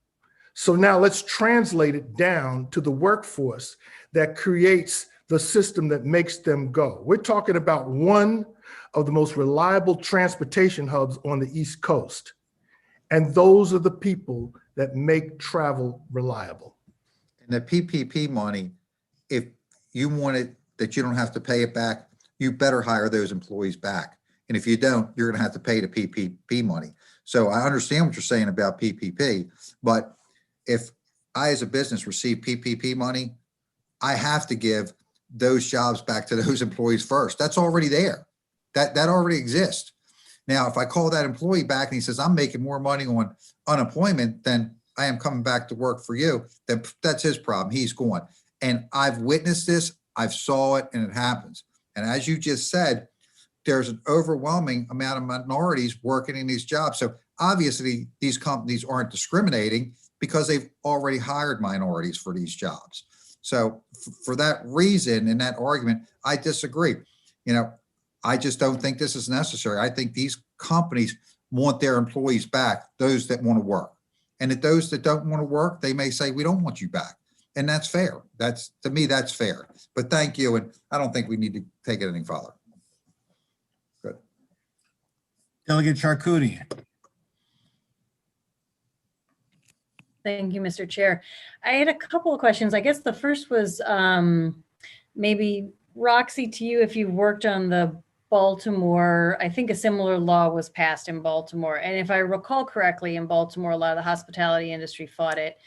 So now let's translate it down to the workforce that creates the system that makes them go. We're talking about one of the most reliable transportation hubs on the East Coast. And those are the people that make travel reliable. And the PPP money, if you want it, that you don't have to pay it back, you better hire those employees back. And if you don't, you're gonna have to pay the PPP money. So I understand what you're saying about PPP, but if I, as a business, receive PPP money, I have to give those jobs back to those employees first. That's already there. That already exists. Now, if I call that employee back and he says, I'm making more money on unemployment than I am coming back to work for you, then that's his problem. He's gone. And I've witnessed this, I've saw it, and it happens. And as you just said, there's an overwhelming amount of minorities working in these jobs. So obviously these companies aren't discriminating because they've already hired minorities for these jobs. So for that reason and that argument, I disagree. I just don't think this is necessary. I think these companies want their employees back, those that want to work. And if those that don't want to work, they may say, we don't want you back. And that's fair. To me, that's fair. But thank you. And I don't think we need to take it any further. Good. Delegate Charkouti. Thank you, Mr. Chair. I had a couple of questions. I guess the first was maybe Roxy, to you, if you've worked on the Baltimore, I think a similar law was passed in Baltimore. And if I recall correctly, in Baltimore, a lot of the hospitality industry fought it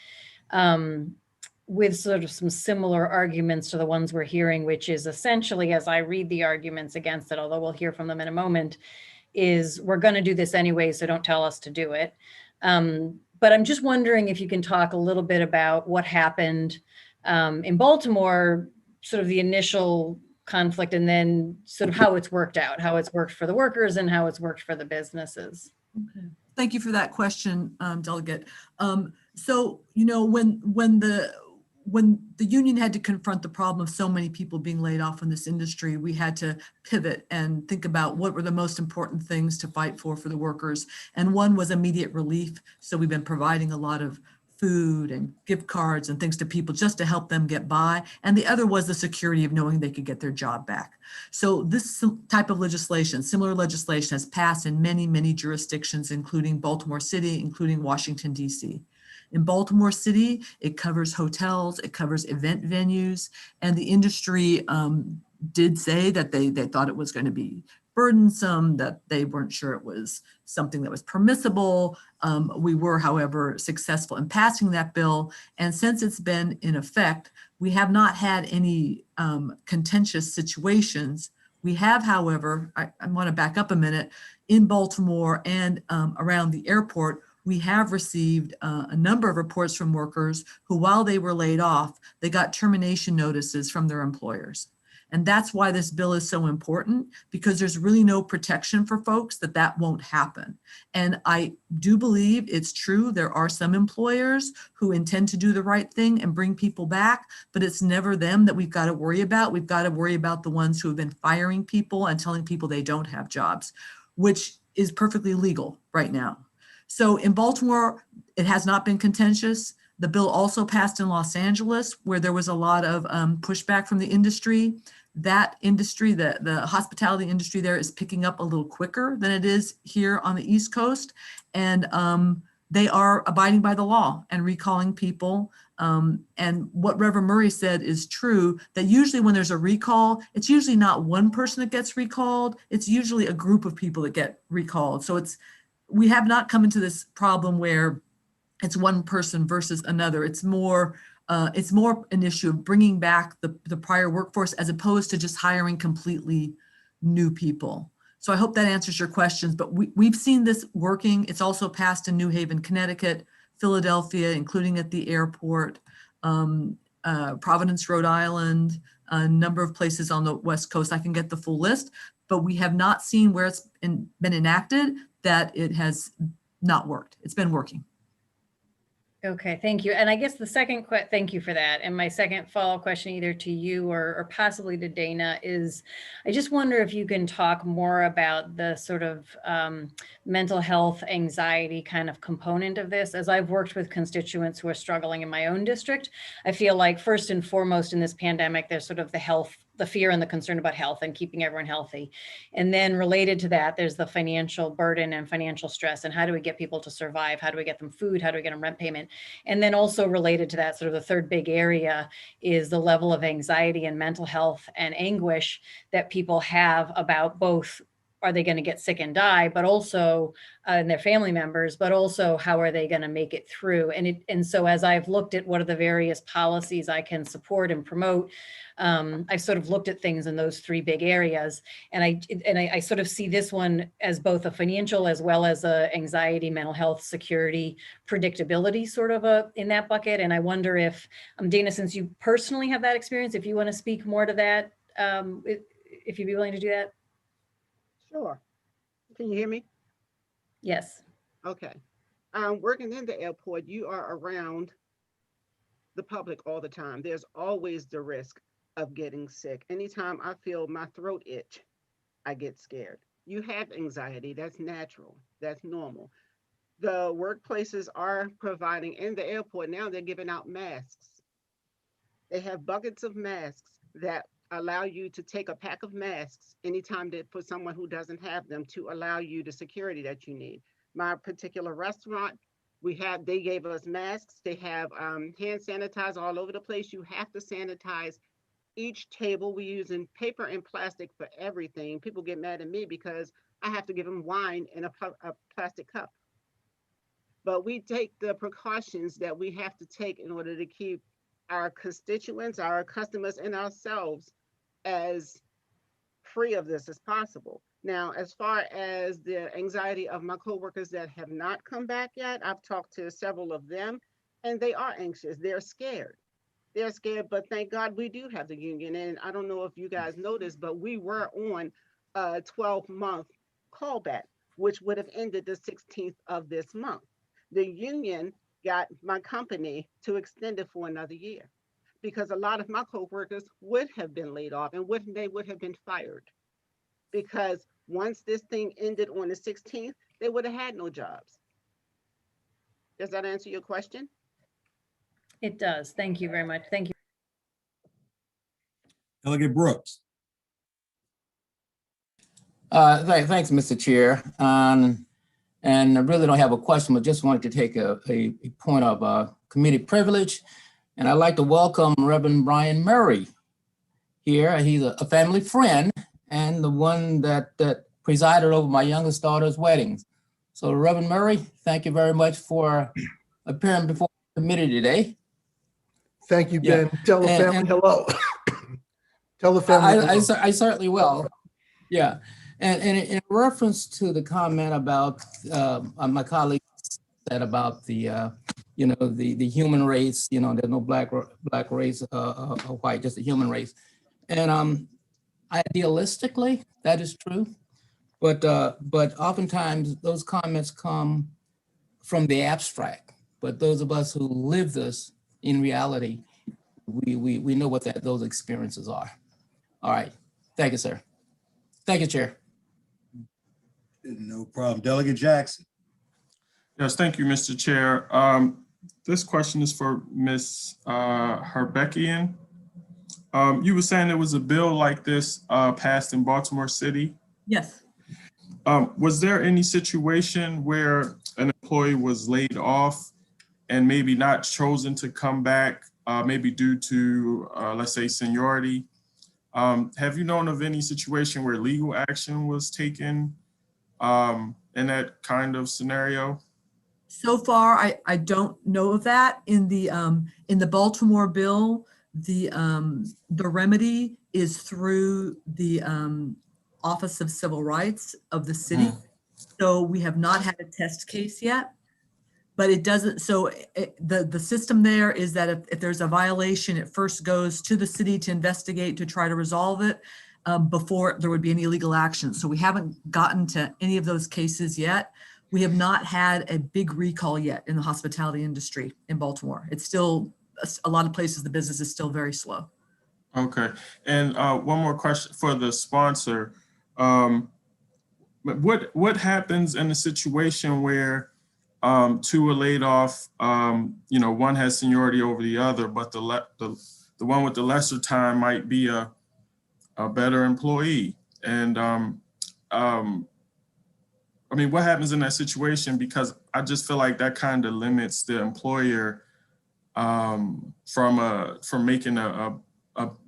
with sort of some similar arguments to the ones we're hearing, which is essentially, as I read the arguments against it, although we'll hear from them in a moment, is we're going to do this anyway, so don't tell us to do it. But I'm just wondering if you can talk a little bit about what happened in Baltimore, sort of the initial conflict, and then sort of how it's worked out, how it's worked for the workers and how it's worked for the businesses. Okay. Thank you for that question, Delegate. So, when when the union had to confront the problem of so many people being laid off in this industry, we had to pivot and think about what were the most important things to fight for the workers. And one was immediate relief. So we've been providing a lot of food and gift cards and things to people just to help them get by. And the other was the security of knowing they could get their job back. So this type of legislation, similar legislation, has passed in many, many jurisdictions, including Baltimore City, including Washington, D.C. In Baltimore City, it covers hotels, it covers event venues, and the industry did say that they thought it was going to be burdensome, that they weren't sure it was something that was permissible. We were, however, successful in passing that bill. And since it's been in effect, we have not had any contentious situations. We have, however, I want to back up a minute, in Baltimore and around the airport, we have received a number of reports from workers who, while they were laid off, they got termination notices from their employers. And that's why this bill is so important, because there's really no protection for folks that won't happen. And I do believe it's true. There are some employers who intend to do the right thing and bring people back, but it's never them that we've got to worry about. We've got to worry about the ones who have been firing people and telling people they don't have jobs, which is perfectly legal right now. So in Baltimore, it has not been contentious. The bill also passed in Los Angeles, where there was a lot of pushback from the industry. That industry, the hospitality industry there, is picking up a little quicker than it is here on the East Coast. And they are abiding by the law and recalling people. And what Reverend Murray said is true, that usually when there's a recall, it's usually not one person that gets recalled. It's usually a group of people that get recalled. So we have not come into this problem where it's one person versus another. It's more an issue of bringing back the prior workforce as opposed to just hiring completely new people. So I hope that answers your questions, but we've seen this working. It's also passed in New Haven, Connecticut, Philadelphia, including at the airport, Providence, Rhode Island, a number of places on the West Coast. I can get the full list, but we have not seen where it's been enacted that it has not worked. It's been working. Okay, thank you. And I guess the second thank you for that. And my second follow-up question, either to you or possibly to Dana, is I just wonder if you can talk more about the sort of mental health, anxiety kind of component of this. As I've worked with constituents who are struggling in my own district, I feel like first and foremost in this pandemic, there's sort of the fear and the concern about health and keeping everyone healthy. And then related to that, there's the financial burden and financial stress. And how do we get people to survive? How do we get them food? How do we get them rent payment? And then also related to that, sort of the third big area is the level of anxiety and mental health and anguish that people have about both, are they going to get sick and die, but also and their family members, but also how are they going to make it through? And so as I've looked at what are the various policies I can support and promote, I've sort of looked at things in those three big areas. And I sort of see this one as both a financial as well as a anxiety, mental health, security, predictability sort of in that bucket. And I wonder if, Dana, since you personally have that experience, if you want to speak more to that, if you'd be willing to do that. Sure. Can you hear me? Yes. Okay. Working in the airport, you are around the public all the time. There's always the risk of getting sick. Anytime I feel my throat itch, I get scared. You have anxiety. That's natural. That's normal. The workplaces are providing in the airport now, they're giving out masks. They have buckets of masks that allow you to take a pack of masks anytime that for someone who doesn't have them to allow you the security that you need. My particular restaurant, they gave us masks. They have hand sanitizer all over the place. You have to sanitize each table. We're using paper and plastic for everything. People get mad at me because I have to give them wine in a plastic cup. But we take the precautions that we have to take in order to keep our constituents, our customers, and ourselves as free of this as possible. Now, as far as the anxiety of my coworkers that have not come back yet, I've talked to several of them, and they are anxious. They're scared. They're scared, but thank God we do have the union. And I don't know if you guys noticed, but we were on a 12-month callback, which would have ended the 16th of this month. The union got my company to extend it for another year. because a lot of my coworkers would have been laid off and they would have been fired. Because once this thing ended on the 16th, they would have had no jobs. Does that answer your question? It does. Thank you very much. Thank you. Delegate Brooks. Thanks, Mr. Chair. And I really don't have a question, but just wanted to take a point of committee privilege. And I'd like to welcome Reverend Brian Murray here. He's a family friend and the one that presided over my youngest daughter's weddings. So Reverend Murray, thank you very much for appearing before the committee today. Thank you, Ben. Tell the family hello. Tell the family hello. I certainly will. Yeah. And in reference to the comment about my colleague said about the the human race, there's no black race or white, just the human race. And idealistically, that is true. But oftentimes those comments come from the abstract. But those of us who live this in reality, we know what those experiences are. All right. Thank you, sir. Thank you, Chair. No problem. Delegate Jackson. Yes, thank you, Mr. Chair. This question is for Ms. Herbekian. You were saying there was a bill like this passed in Baltimore City. Yes. Was there any situation where an employee was laid off and maybe not chosen to come back, maybe due to, let's say, seniority? Have you known of any situation where legal action was taken in that kind of scenario? So far, I don't know of that. In the Baltimore bill, the remedy is through the Office of Civil Rights of the city. So we have not had a test case yet, but it doesn't. So the system there is that if there's a violation, it first goes to the city to investigate, to try to resolve it before there would be any legal action. So we haven't gotten to any of those cases yet. We have not had a big recall yet in the hospitality industry in Baltimore. It's still, a lot of places, the business is still very slow. Okay. And one more question for the sponsor. What happens in a situation where two are laid off, one has seniority over the other, but the one with the lesser time might be a better employee? And I mean, what happens in that situation? Because I just feel like that kind of limits the employer from making a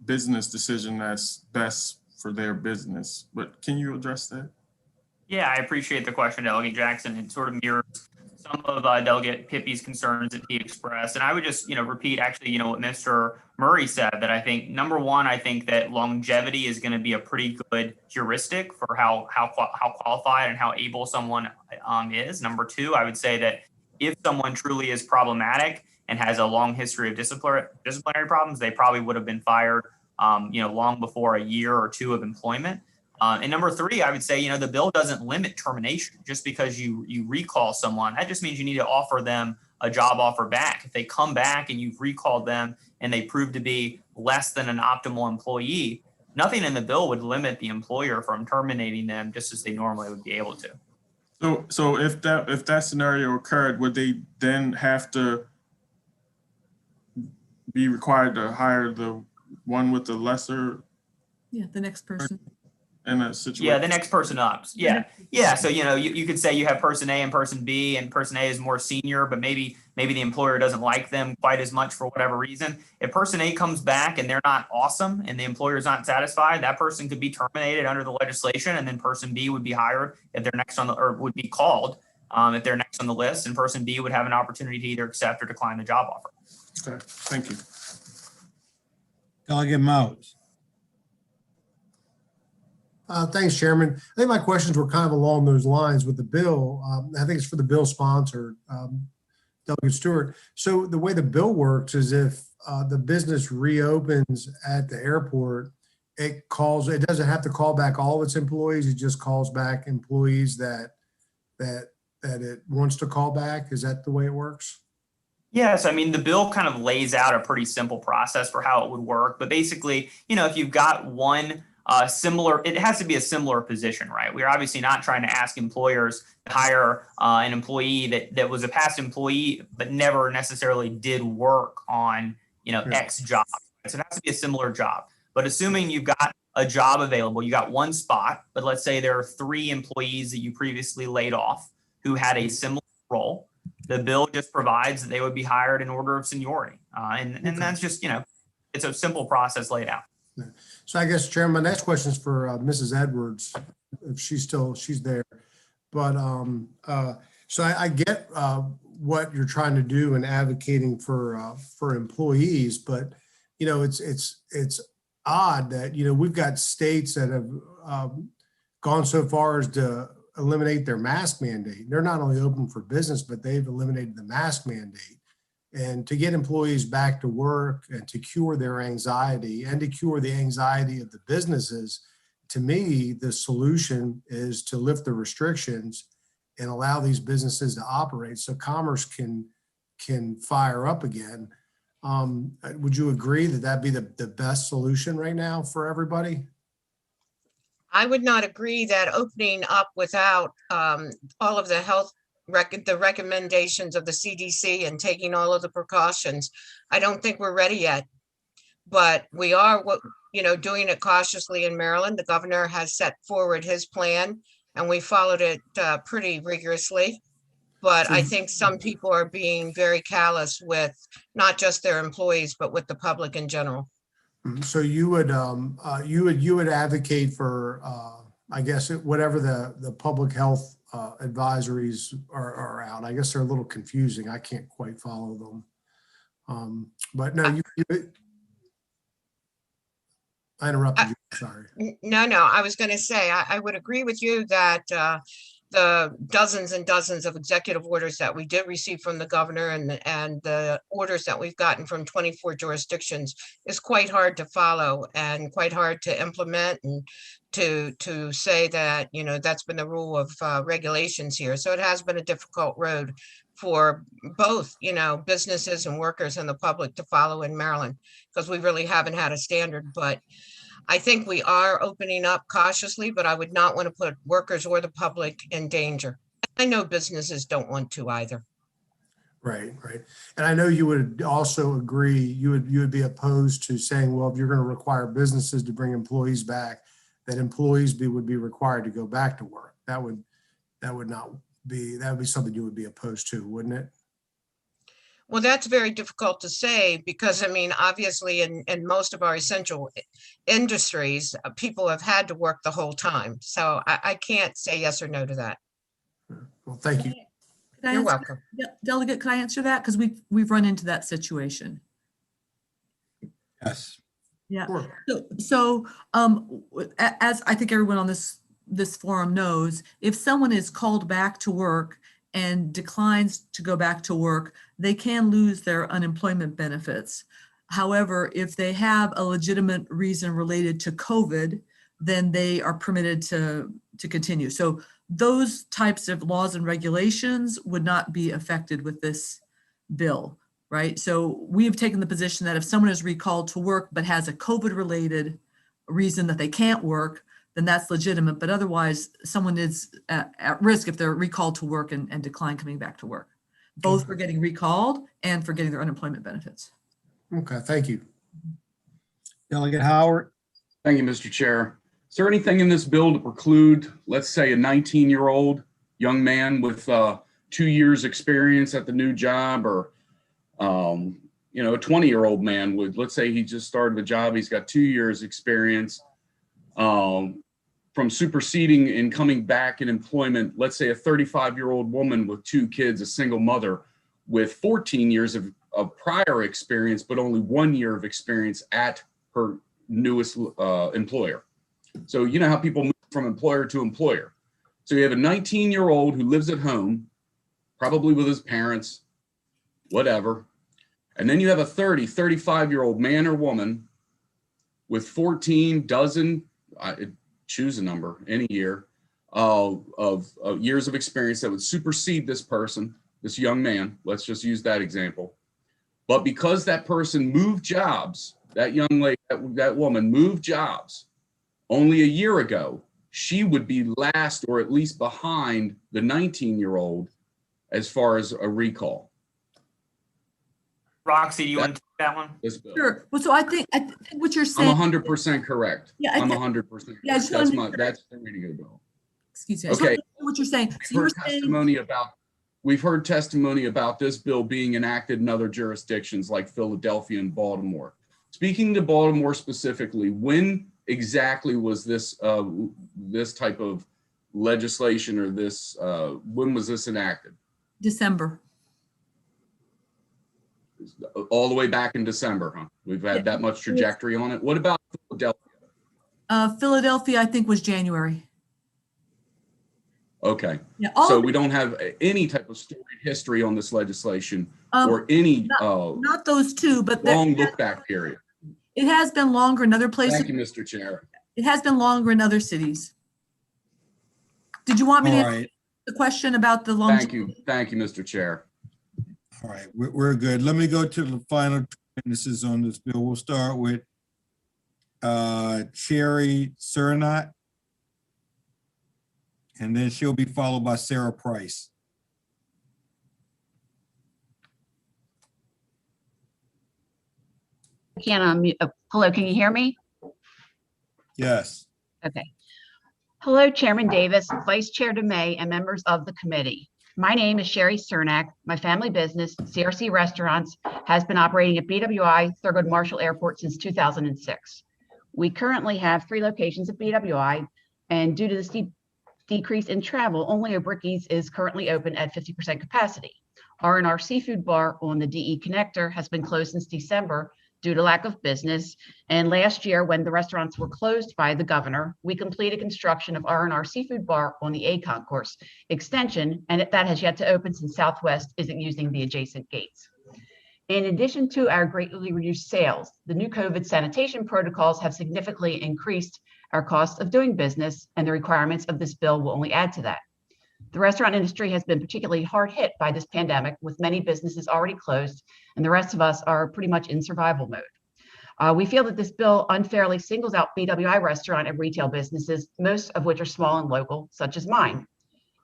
business decision that's best for their business. But can you address that? Yeah, I appreciate the question, Delegate Jackson. It sort of mirrors some of Delegate Pippy's concerns that he expressed. And I would just, repeat actually, what Mr. Murray said, that I think, number one, I think that longevity is going to be a pretty good heuristic for how qualified and how able someone is. Number two, I would say that if someone truly is problematic and has a long history of disciplinary problems, they probably would have been fired, long before a year or two of employment. And number three, I would say, the bill doesn't limit termination. Just because you recall someone, that just means you need to offer them a job offer back. If they come back and you've recalled them and they prove to be less than an optimal employee, nothing in the bill would limit the employer from terminating them just as they normally would be able to. So if that scenario occurred, would they then have to be required to hire the one with the lesser? Yeah, the next person. In a situation. Yeah, the next person up. Yeah. So, you could say you have person A and person B, and person A is more senior, but maybe the employer doesn't like them quite as much for whatever reason. If person A comes back and they're not awesome and the employer is not satisfied, that person could be terminated under the legislation, and then person B would be hired if they're next on or would be called if they're next on the list, and person B would have an opportunity to either accept or decline the job offer. Okay, thank you. Delegate Mouts. Thanks, Chairman. I think my questions were kind of along those lines with the bill. I think it's for the bill sponsor, Delegate Stewart. So the way the bill works is if the business reopens at the airport, it doesn't have to call back all of its employees. It just calls back employees that it wants to call back. Is that the way it works? Yes, I mean, the bill kind of lays out a pretty simple process for how it would work. But basically, if you've got one similar, it has to be a similar position, right? We're obviously not trying to ask employers to hire an employee that was a past employee, but never necessarily did work on, X job. So it has to be a similar job. But assuming you've got a job available, you got one spot, but let's say there are 3 employees that you previously laid off who had a similar role. The bill just provides that they would be hired in order of seniority. And that's just, it's a simple process laid out. So I guess, Chairman, my next question is for Mrs. Edwards, if she's there. But so I get what you're trying to do in advocating for employees, but it's odd that we've got states that have gone so far as to eliminate their mask mandate. They're not only open for business, but they've eliminated the mask mandate. And to get employees back to work and to cure their anxiety and to cure the anxiety of the businesses, to me, the solution is to lift the restrictions and allow these businesses to operate so commerce can fire up again. Would you agree that that'd be the best solution right now for everybody? I would not agree that opening up without all of the the recommendations of the CDC and taking all of the precautions. I don't think we're ready yet, but we are doing it cautiously in Maryland. The governor has set forward his plan and we followed it pretty rigorously. But I think some people are being very callous with not just their employees, but with the public in general. So you would advocate for, I guess, whatever the public health advisories are out. I guess they're a little confusing. I can't quite follow them. But no, I interrupted you. Sorry. No, I was going to say, I would agree with you that the dozens and dozens of executive orders that we did receive from the governor and the orders that we've gotten from 24 jurisdictions is quite hard to follow and quite hard to implement and to say that, that's been the rule of regulations here. So it has been a difficult road for both, businesses and workers and the public to follow in Maryland because we really haven't had a standard. But I think we are opening up cautiously, but I would not want to put workers or the public in danger. I know businesses don't want to either. Right. And I know you would also agree, you would be opposed to saying, well, if you're going to require businesses to bring employees back, that employees would be required to go back to work. That would be something you would be opposed to, wouldn't it? Well, that's very difficult to say because, obviously in most of our essential industries, people have had to work the whole time. So I can't say yes or no to that. Well, thank you. You're welcome. Delegate, can I answer that? Because we've run into that situation. Yes. Yeah. Sure. So as I think everyone on this forum knows, if someone is called back to work and declines to go back to work, they can lose their unemployment benefits. However, if they have a legitimate reason related to COVID, then they are permitted to continue. So those types of laws and regulations would not be affected with this bill, right? So we have taken the position that if someone is recalled to work but has a COVID-related reason that they can't work, then that's legitimate. But otherwise, someone is at risk if they're recalled to work and decline coming back to work, both for getting recalled and for getting their unemployment benefits. Okay, thank you. Delegate Howard. Thank you, Mr. Chair. Is there anything in this bill to preclude, let's say, a 19-year-old young man with 2 years experience at the new job, or a 20-year-old man with, let's say he just started a job, he's got 2 years experience, from superseding and coming back in employment, let's say a 35-year-old woman with 2 kids, a single mother with 14 years of prior experience, but only 1 year of experience at her newest employer. So you know how people move from employer to employer. So you have a 19-year-old who lives at home, probably with his parents, whatever. And then you have a 35-year-old man or woman with 14 dozen, choose a number, any year, of years of experience that would supersede this person, this young man. Let's just use that example. But because that person moved jobs, that young lady, that woman moved jobs only a year ago, she would be last or at least behind the 19-year-old as far as a recall. Roxy, do you want to take that one? Sure. Well, so I think what you're I'm saying. 100% correct. Yeah, I'm 100%. Yeah, I just That's wanna make that's the reading of the bill. Excuse me. I just wanna Okay. know what you're saying. So We've you're heard saying, testimony about this bill being enacted in other jurisdictions like Philadelphia and Baltimore. Speaking to Baltimore specifically, when exactly was this this type of legislation or this when was this enacted? December. All the way back in December, huh? We've had that much trajectory on it. What about Philadelphia? Philadelphia, I think, was January. Okay. Yeah, So we don't have any type of storied history on this legislation or any not those two, but long look back period. It has been longer in other places. Thank you, Mr. Chair. It has been longer in other cities. Did you want me to answer the question about the long? Thank you, Mr. Chair. All right, we're good. Let me go to the final two witnesses on this bill. We'll start with Cherry Surinat, and then she'll be followed by Sarah Price. Can't unmute. Oh, hello, can you hear me? Yes. Okay. Hello, Chairman Davis, Vice Chair DeMay, and members of the committee. My name is Sherry Cernak. My family business, CRC Restaurants, has been operating at BWI Thurgood Marshall Airport since 2006. We currently have 3 locations at BWI, and due to the steep decrease in travel, only O'Bricky's is currently open at 50% capacity. R&R Seafood Bar on the DE Connector has been closed since December due to lack of business. And last year, when the restaurants were closed by the governor, we completed construction of R&R Seafood Bar on the A Concourse extension, and that has yet to open since Southwest isn't using the adjacent gates. In addition to our greatly reduced sales, the new COVID sanitation protocols have significantly increased our cost of doing business, and the requirements of this bill will only add to that. The restaurant industry has been particularly hard hit by this pandemic, with many businesses already closed, and the rest of us are pretty much in survival mode. We feel that this bill unfairly singles out BWI restaurant and retail businesses, most of which are small and local, such as mine.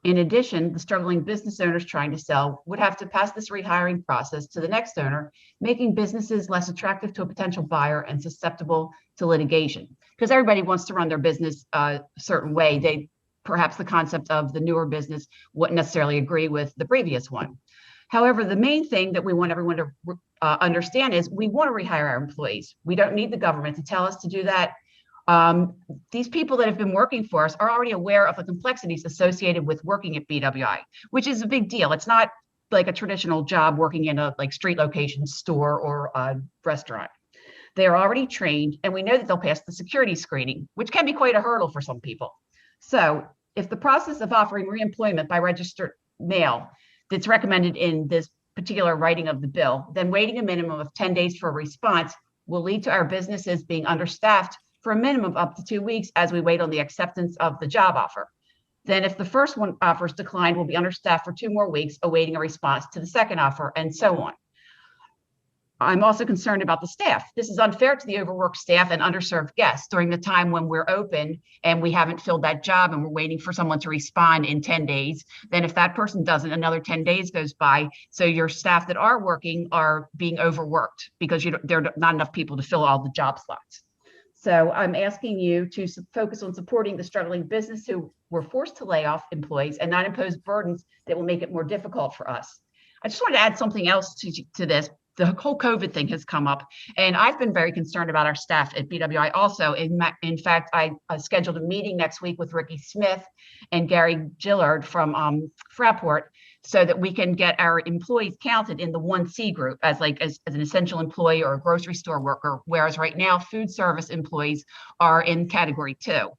In addition, the struggling business owners trying to sell would have to pass this rehiring process to the next owner, making businesses less attractive to a potential buyer and susceptible to litigation. Because everybody wants to run their business a certain way. Perhaps the concept of the newer business wouldn't necessarily agree with the previous one. However, the main thing that we want everyone to understand is we want to rehire our employees. We don't need the government to tell us to do that. These people that have been working for us are already aware of the complexities associated with working at BWI, which is a big deal. It's not like a traditional job working in a street location store or a restaurant. They are already trained, and we know that they'll pass the security screening, which can be quite a hurdle for some people. So if the process of offering reemployment by registered mail that's recommended in this particular writing of the bill, then waiting a minimum of 10 days for a response will lead to our businesses being understaffed for a minimum of up to 2 weeks as we wait on the acceptance of the job offer. Then if the first one offers declined, we'll be understaffed for 2 more weeks awaiting a response to the second offer, and so on. I'm also concerned about the staff. This is unfair to the overworked staff and underserved guests during the time when we're open and we haven't filled that job and we're waiting for someone to respond in 10 days. Then if that person doesn't, another 10 days goes by. So your staff that are working are being overworked because there are not enough people to fill all the job slots. So I'm asking you to focus on supporting the struggling business who were forced to lay off employees and not impose burdens that will make it more difficult for us. I just want to add something else to this. The whole COVID thing has come up, and I've been very concerned about our staff at BWI also. In fact, I scheduled a meeting next week with Ricky Smith and Gary Gillard from Fraport so that we can get our employees counted in the 1C group as an essential employee or a grocery store worker, whereas right now food service employees are in category 2.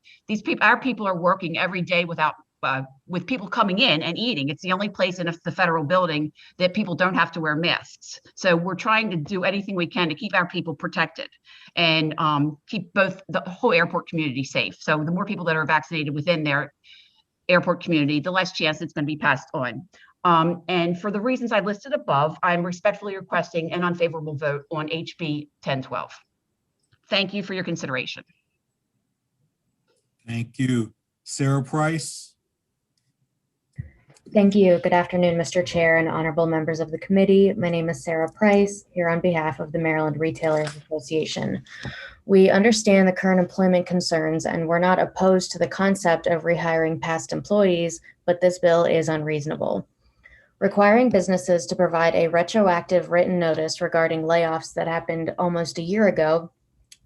Our people are working every day with people coming in and eating. It's the only place in the federal building that people don't have to wear masks. So we're trying to do anything we can to keep our people protected and keep both the whole airport community safe. So the more people that are vaccinated within their airport community, the less chance it's going to be passed on. And for the reasons I listed above, I'm respectfully requesting an unfavorable vote on HB 1012. Thank you for your consideration. Thank you. Sarah Price. Thank you. Good afternoon, Mr. Chair and honorable members of the committee. My name is Sarah Price, here on behalf of the Maryland Retailers Association. We understand the current employment concerns, and we're not opposed to the concept of rehiring past employees, but this bill is unreasonable. Requiring businesses to provide a retroactive written notice regarding layoffs that happened almost a year ago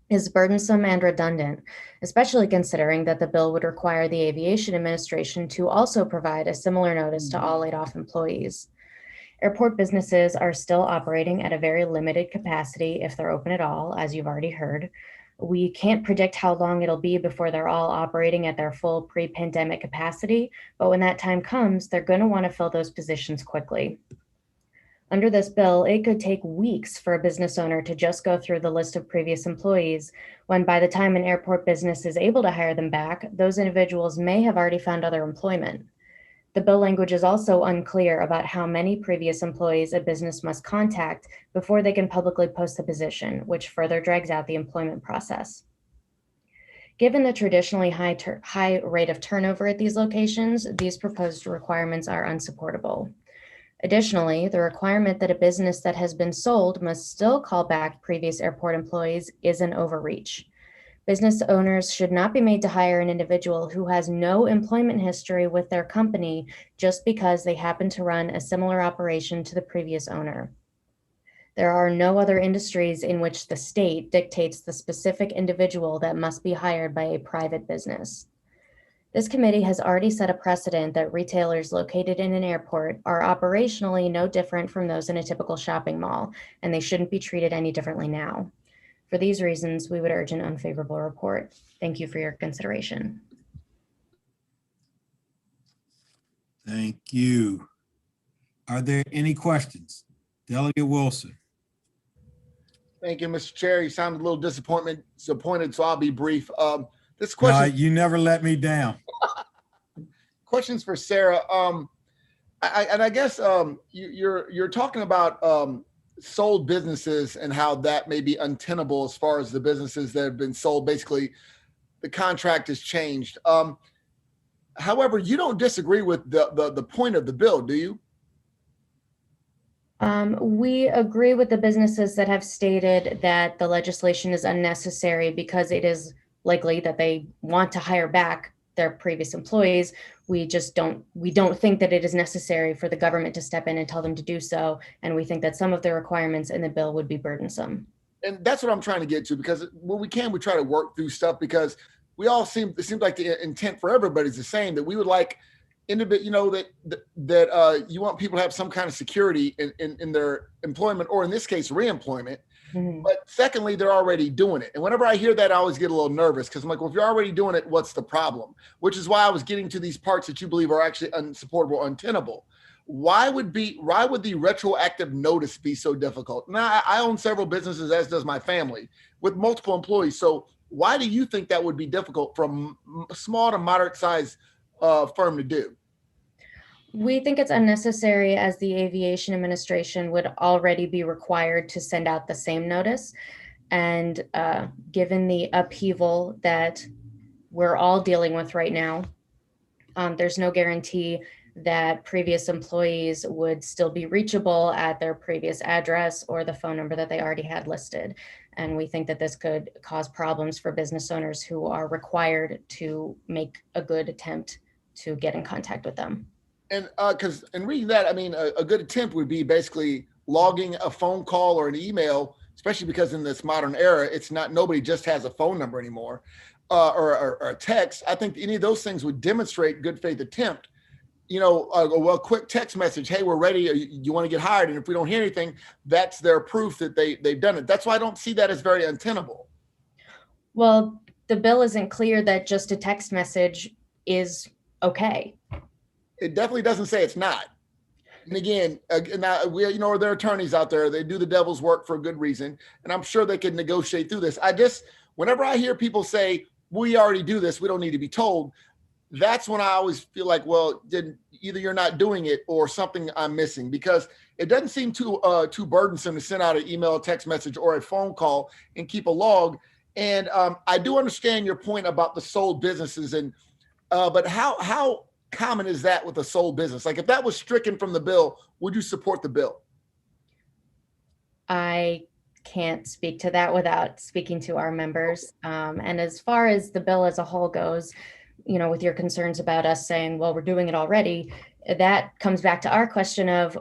is burdensome and redundant, especially considering that the bill would require the Aviation Administration to also provide a similar notice to all laid off employees. Airport businesses are still operating at a very limited capacity if they're open at all, as you've already heard. We can't predict how long it'll be before they're all operating at their full pre-pandemic capacity, but when that time comes, they're going to want to fill those positions quickly. Under this bill, it could take weeks for a business owner to just go through the list of previous employees, when by the time an airport business is able to hire them back, those individuals may have already found other employment. The bill language is also unclear about how many previous employees a business must contact before they can publicly post the position, which further drags out the employment process. Given the traditionally high rate of turnover at these locations, these proposed requirements are unsupportable. Additionally, the requirement that a business that has been sold must still call back previous airport employees is an overreach. Business owners should not be made to hire an individual who has no employment history with their company just because they happen to run a similar operation to the previous owner. There are no other industries in which the state dictates the specific individual that must be hired by a private business. This committee has already set a precedent that retailers located in an airport are operationally no different from those in a typical shopping mall, and they shouldn't be treated any differently now. For these reasons, we would urge an unfavorable report. Thank you for your consideration. Thank you. Are there any questions? Delegate Wilson. Thank you, Mr. Chair. You sounded a little disappointed, so I'll be brief. This question, you never let me down. Questions for Sarah. I guess you're talking about sold businesses and how that may be untenable as far as the businesses that have been sold. Basically, the contract has changed. However, you don't disagree with the point of the bill, do you? We agree with the businesses that have stated that the legislation is unnecessary because it is likely that they want to hire back their previous employees. We don't think that it is necessary for the government to step in and tell them to do so. And we think that some of the requirements in the bill would be burdensome. And that's what I'm trying to get to, because when we can, we try to work through stuff, because it seems like the intent for everybody is the same, that we would like that you want people to have some kind of security in their employment, or in this case, reemployment. Mm-hmm. But secondly, they're already doing it. And whenever I hear that, I always get a little nervous, because I'm like, well, if you're already doing it, what's the problem? Which is why I was getting to these parts that you believe are actually unsupportable, untenable. Why would the retroactive notice be so difficult? Now, I own several businesses, as does my family, with multiple employees. So why do you think that would be difficult from a small to moderate size firm to do? We think it's unnecessary, as the Aviation Administration would already be required to send out the same notice. And given the upheaval that we're all dealing with right now, there's no guarantee that previous employees would still be reachable at their previous address or the phone number that they already had listed. And we think that this could cause problems for business owners who are required to make a good attempt to get in contact with them. And because in reading that, I mean, a good attempt would be basically logging a phone call or an email, especially because in this modern era, it's not, nobody just has a phone number anymore, or a text. I think any of those things would demonstrate good faith attempt. A quick text message, hey, we're ready, you want to get hired? And if we don't hear anything, that's their proof that they've done it. That's why I don't see that as very untenable. Well, the bill isn't clear that just a text message is okay. It definitely doesn't say it's not. And again, there are attorneys out there, they do the devil's work for a good reason. And I'm sure they can negotiate through this. Whenever I hear people say, we already do this, we don't need to be told, that's when I always feel like, well, then either you're not doing it or something I'm missing, because it doesn't seem too burdensome to send out an email, a text message, or a phone call and keep a log. And I do understand your point about the sold businesses, and but how common is that with a sole business? Like, if that was stricken from the bill, would you support the bill? I can't speak to that without speaking to our members. And as far as the bill as a whole goes, you know, with your concerns about us saying, well, we're doing it already, that comes back to our question of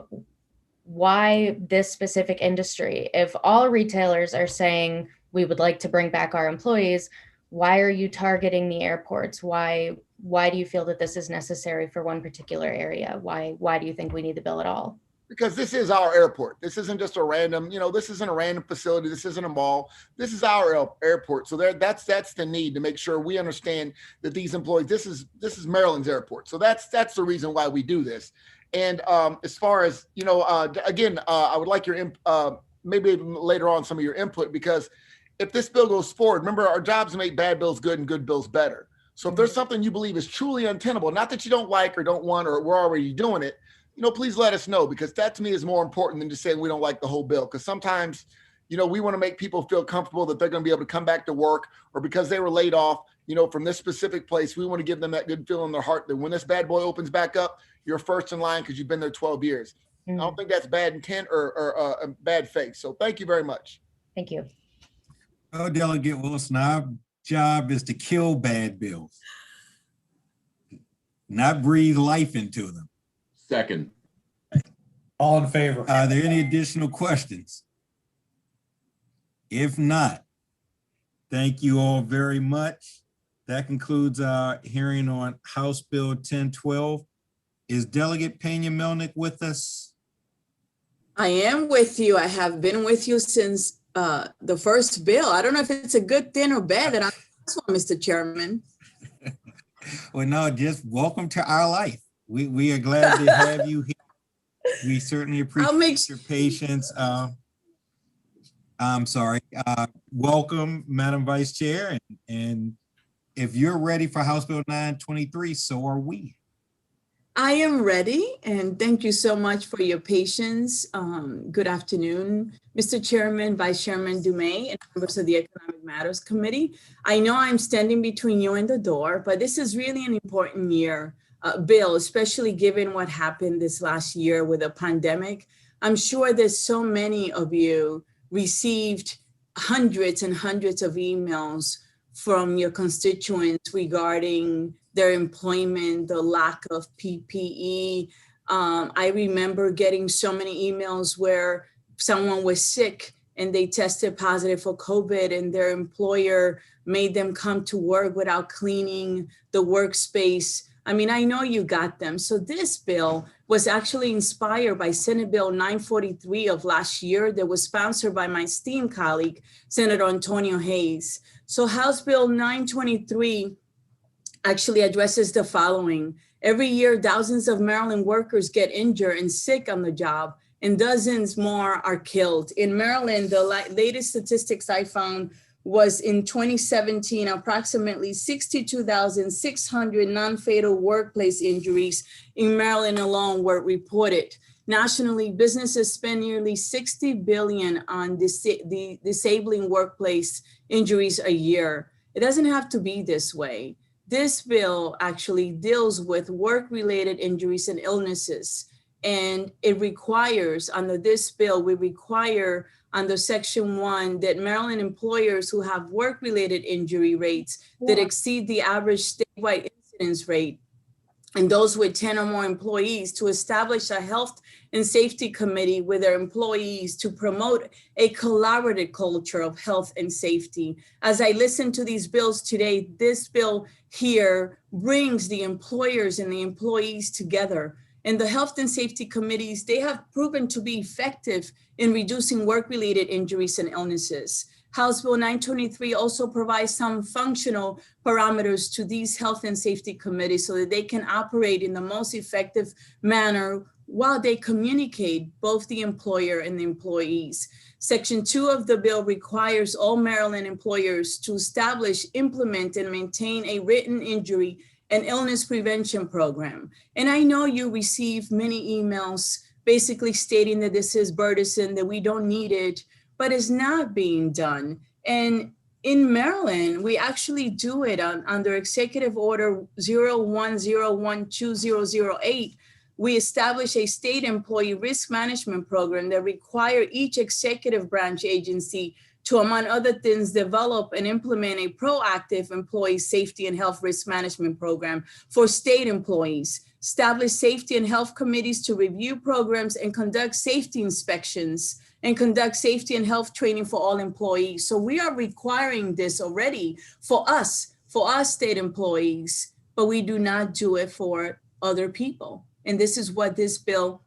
why this specific industry? If all retailers are saying we would like to bring back our employees, why are you targeting the airports? Why do you feel that this is necessary for one particular area? Why do you think we need the bill at all? Because this is our airport. This isn't just a random, this isn't a random facility. This isn't a mall. This is our airport. So that's the need, to make sure we understand that these employees, this is Maryland's airport. So that's the reason why we do this. And as far as, again, I would like your maybe later on some of your input, because if this bill goes forward, remember, our jobs make bad bills good and good bills better. So if there's something you believe is truly untenable, not that you don't like or don't want, or we're already doing it, please let us know, because that to me is more important than just saying we don't like the whole bill. Because sometimes, we want to make people feel comfortable that they're going to be able to come back to work, or because they were laid off, from this specific place, we want to give them that good feeling in their heart that when this bad boy opens back up, you're first in line because you've been there 12 years. I don't think that's bad intent or bad faith. So thank you very much. Thank you. Oh, Delegate Wilson, our job is to kill bad bills, not breathe life into them. Second. All in favor? Are there any additional questions? If not, thank you all very much. That concludes our hearing on House Bill 1012. Is Delegate Pena-Melnick with us? I am with you. I have been with you since the first bill. I don't know if it's a good thing or bad that I'm this one, Mr. Chairman. Well, no, just welcome to our life. We are glad to have you here. We certainly appreciate your patience. I'm sorry. Welcome, Madam Vice Chair. And if you're ready for House Bill 923, so are we. I am ready, and thank you so much for your patience. Good afternoon, Mr. Chairman, Vice Chairman Dumais, and members of the Economic Matters Committee. I know I'm standing between you and the door, but this is really an important bill, especially given what happened this last year with the pandemic. I'm sure there's so many of you received hundreds and hundreds of emails from your constituents regarding their employment, the lack of PPE. I remember getting so many emails where someone was sick and they tested positive for COVID and their employer made them come to work without cleaning the workspace. I mean, I know you got them. So this bill was actually inspired by Senate Bill 943 of last year that was sponsored by my esteemed colleague, Senator Antonio Hayes. So House Bill 923 actually addresses the following. Every year, thousands of Maryland workers get injured and sick on the job, and dozens more are killed. In Maryland, the latest statistics I found was in 2017, approximately 62,600 non-fatal workplace injuries in Maryland alone were reported. Nationally, businesses spend nearly $60 billion on disabling workplace injuries a year. It doesn't have to be this way. This bill actually deals with work-related injuries and illnesses. And it requires, under this bill, we require under Section 1 that Maryland employers who have work-related injury rates that exceed the average statewide incidence rate, and those with 10 or more employees, to establish a health and safety committee with their employees to promote a collaborative culture of health and safety. As I listen to these bills today, this bill here brings the employers and the employees together. And the health and safety committees, they have proven to be effective in reducing work-related injuries and illnesses. House Bill 923 also provides some functional parameters to these health and safety committees so that they can operate in the most effective manner while they communicate both the employer and the employees. Section 2 of the bill requires all Maryland employers to establish, implement, and maintain a written injury and illness prevention program. And I know you receive many emails basically stating that this is burdensome, that we don't need it, but it's not being done. And in Maryland, we actually do it under Executive Order 01012008. We establish a state employee risk management program that require each executive branch agency to, among other things, develop and implement a proactive employee safety and health risk management program for state employees, establish safety and health committees to review programs and conduct safety inspections, and conduct safety and health training for all employees. So we are requiring this already for us state employees, but we do not do it for other people. And this is what this bill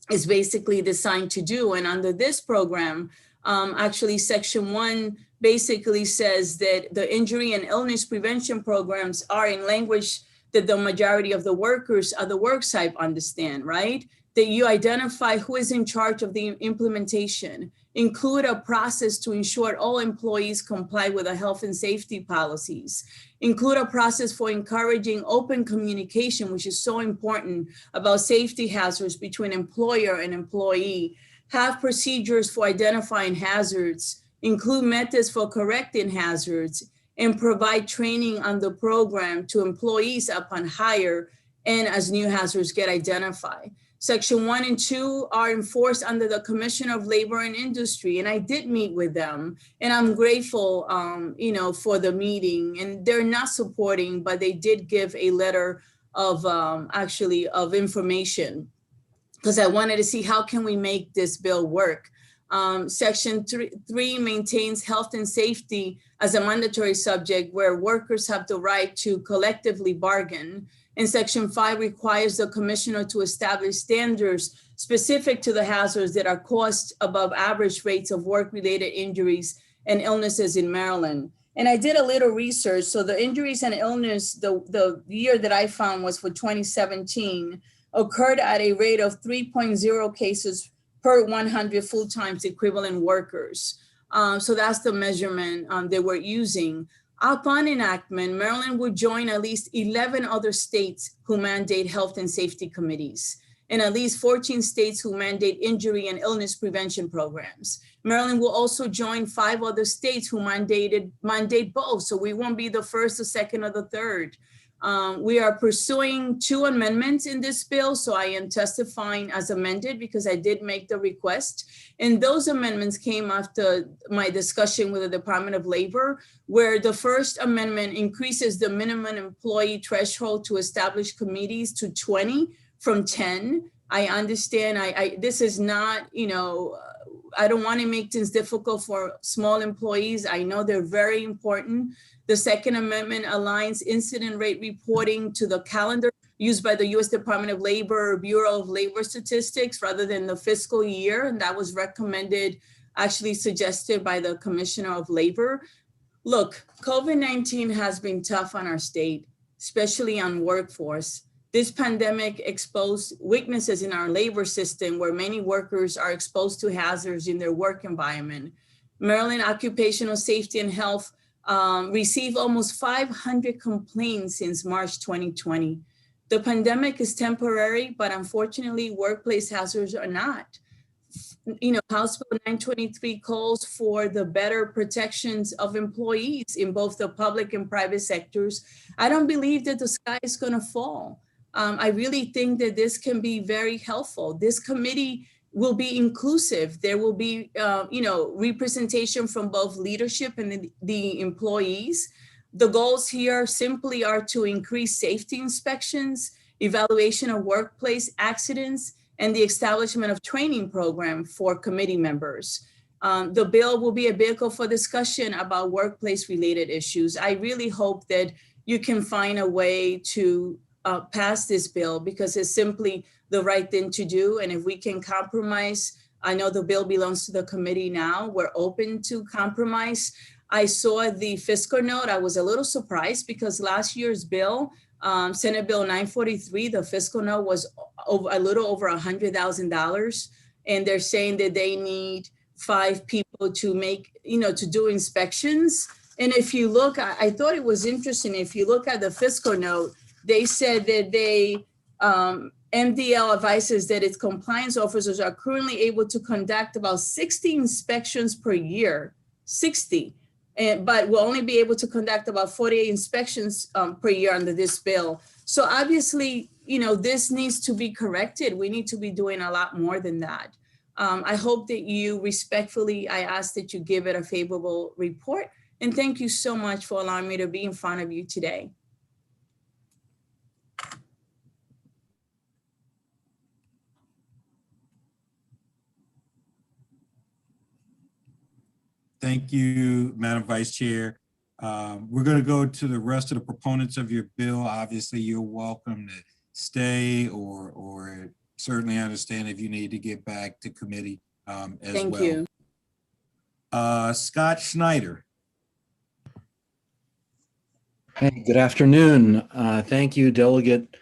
is basically designed to do. And under this program, actually Section 1 basically says that the injury and illness prevention programs are in language that the majority of the workers at the work site understand, right? That you identify who is in charge of the implementation, include a process to ensure all employees comply with the health and safety policies, include a process for encouraging open communication, which is so important, about safety hazards between employer and employee, have procedures for identifying hazards, include methods for correcting hazards, and provide training on the program to employees upon hire and as new hazards get identified. Section 1 and 2 are enforced under the Commissioner of Labor and Industry, and I did meet with them, and I'm grateful, for the meeting. And they're not supporting, but they did give a letter of of information, because I wanted to see how can we make this bill work. Section 3 maintains health and safety as a mandatory subject where workers have the right to collectively bargain. And Section 5 requires the commissioner to establish standards specific to the hazards that are caused above average rates of work-related injuries and illnesses in Maryland. And I did a little research. So the injuries and illness, the year that I found was for 2017, occurred at a rate of 3.0 cases per 100 full-time equivalent workers. So that's the measurement they were using. Upon enactment, Maryland would join at least 11 other states who mandate health and safety committees, and at least 14 states who mandate injury and illness prevention programs. Maryland will also join 5 other states who mandate both, so we won't be the first, the second, or the third. We are pursuing 2 amendments in this bill, so I am testifying as amended because I did make the request. And those amendments came after my discussion with the Department of Labor, where the first amendment increases the minimum employee threshold to establish committees to 20 from 10. I understand, this is not, I don't want to make things difficult for small employees. I know they're very important. The second amendment aligns incident rate reporting to the calendar used by the U.S. Department of Labor or Bureau of Labor Statistics rather than the fiscal year. And that was recommended, actually suggested by the Commissioner of Labor. Look, COVID-19 has been tough on our state, especially on workforce. This pandemic exposed weaknesses in our labor system where many workers are exposed to hazards in their work environment. Maryland Occupational Safety and Health received almost 500 complaints since March 2020. The pandemic is temporary, but unfortunately, workplace hazards are not. House Bill 923 calls for the better protections of employees in both the public and private sectors. I don't believe that the sky is going to fall. I really think that this can be very helpful. This committee will be inclusive. There will be, representation from both leadership and the employees. The goals here simply are to increase safety inspections, evaluation of workplace accidents, and the establishment of training program for committee members. The bill will be a vehicle for discussion about workplace-related issues. I really hope that you can find a way to pass this bill because it's simply the right thing to do. And if we can compromise, I know the bill belongs to the committee now. We're open to compromise. I saw the fiscal note. I was a little surprised because last year's bill, Senate Bill 943, the fiscal note was a little over $100,000. And they're saying that they need 5 people to make, to do inspections. And if you look, I thought it was interesting. If you look at the fiscal note, They said that MDL advises that its compliance officers are currently able to conduct about 60 inspections per year, 60, but will only be able to conduct about 48 inspections per year under this bill. So obviously, this needs to be corrected. We need to be doing a lot more than that. I hope that you respectfully, I ask that you give it a favorable report. And thank you so much for allowing me to be in front of you today. Thank you, Madam Vice Chair. We're going to go to the rest of the proponents of your bill. Obviously, you're welcome to stay or certainly understand if you need to get back to committee as well. Thank you. Scott Schneider. Hey, good afternoon. Thank you, Delegate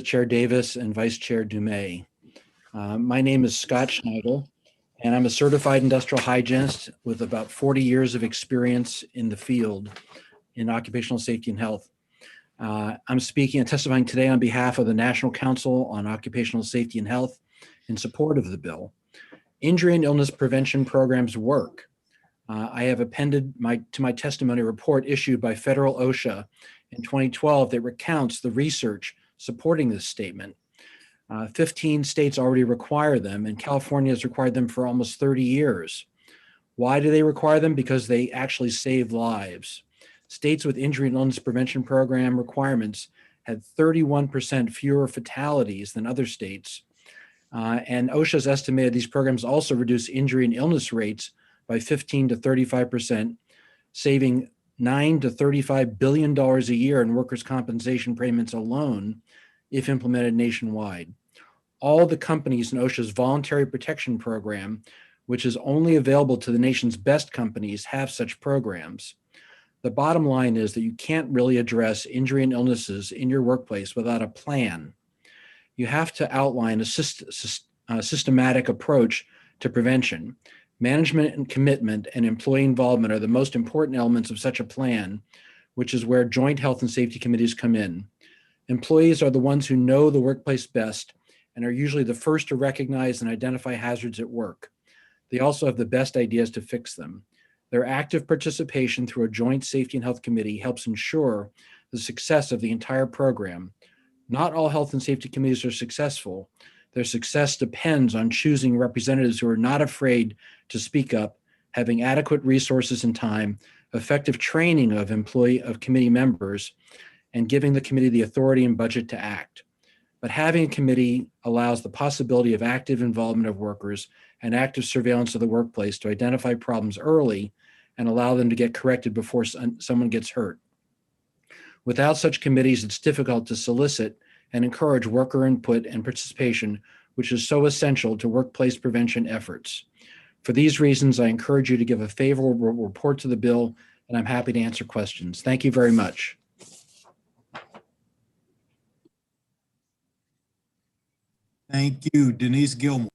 Chair Davis and Vice Chair Dumais. My name is Scott Schneider, and I'm a certified industrial hygienist with about 40 years of experience in the field in occupational safety and health. I'm speaking and testifying today on behalf of the National Council on Occupational Safety and Health in support of the bill. Injury and illness prevention programs work. I have appended to my testimony a report issued by federal OSHA in 2012 that recounts the research supporting this statement. 15 states already require them, and California has required them for almost 30 years. Why do they require them? Because they actually save lives. States with injury and illness prevention program requirements had 31% fewer fatalities than other states. And OSHA has estimated these programs also reduce injury and illness rates by 15 to 35%, saving $9 to $35 billion a year in workers' compensation payments alone if implemented nationwide. All the companies in OSHA's voluntary protection program, which is only available to the nation's best companies, have such programs. The bottom line is that you can't really address injury and illnesses in your workplace without a plan. You have to outline a systematic approach to prevention. Management and commitment and employee involvement are the most important elements of such a plan, which is where joint health and safety committees come in. Employees are the ones who know the workplace best and are usually the first to recognize and identify hazards at work. They also have the best ideas to fix them. Their active participation through a joint safety and health committee helps ensure the success of the entire program. Not all health and safety committees are successful. Their success depends on choosing representatives who are not afraid to speak up, having adequate resources and time, effective training of committee members, and giving the committee the authority and budget to act. But having a committee allows the possibility of active involvement of workers and active surveillance of the workplace to identify problems early and allow them to get corrected before someone gets hurt. Without such committees, it's difficult to solicit and encourage worker input and participation, which is so essential to workplace prevention efforts. For these reasons, I encourage you to give a favorable report to the bill, and I'm happy to answer questions. Thank you very much. Thank you. Denise Gilmore.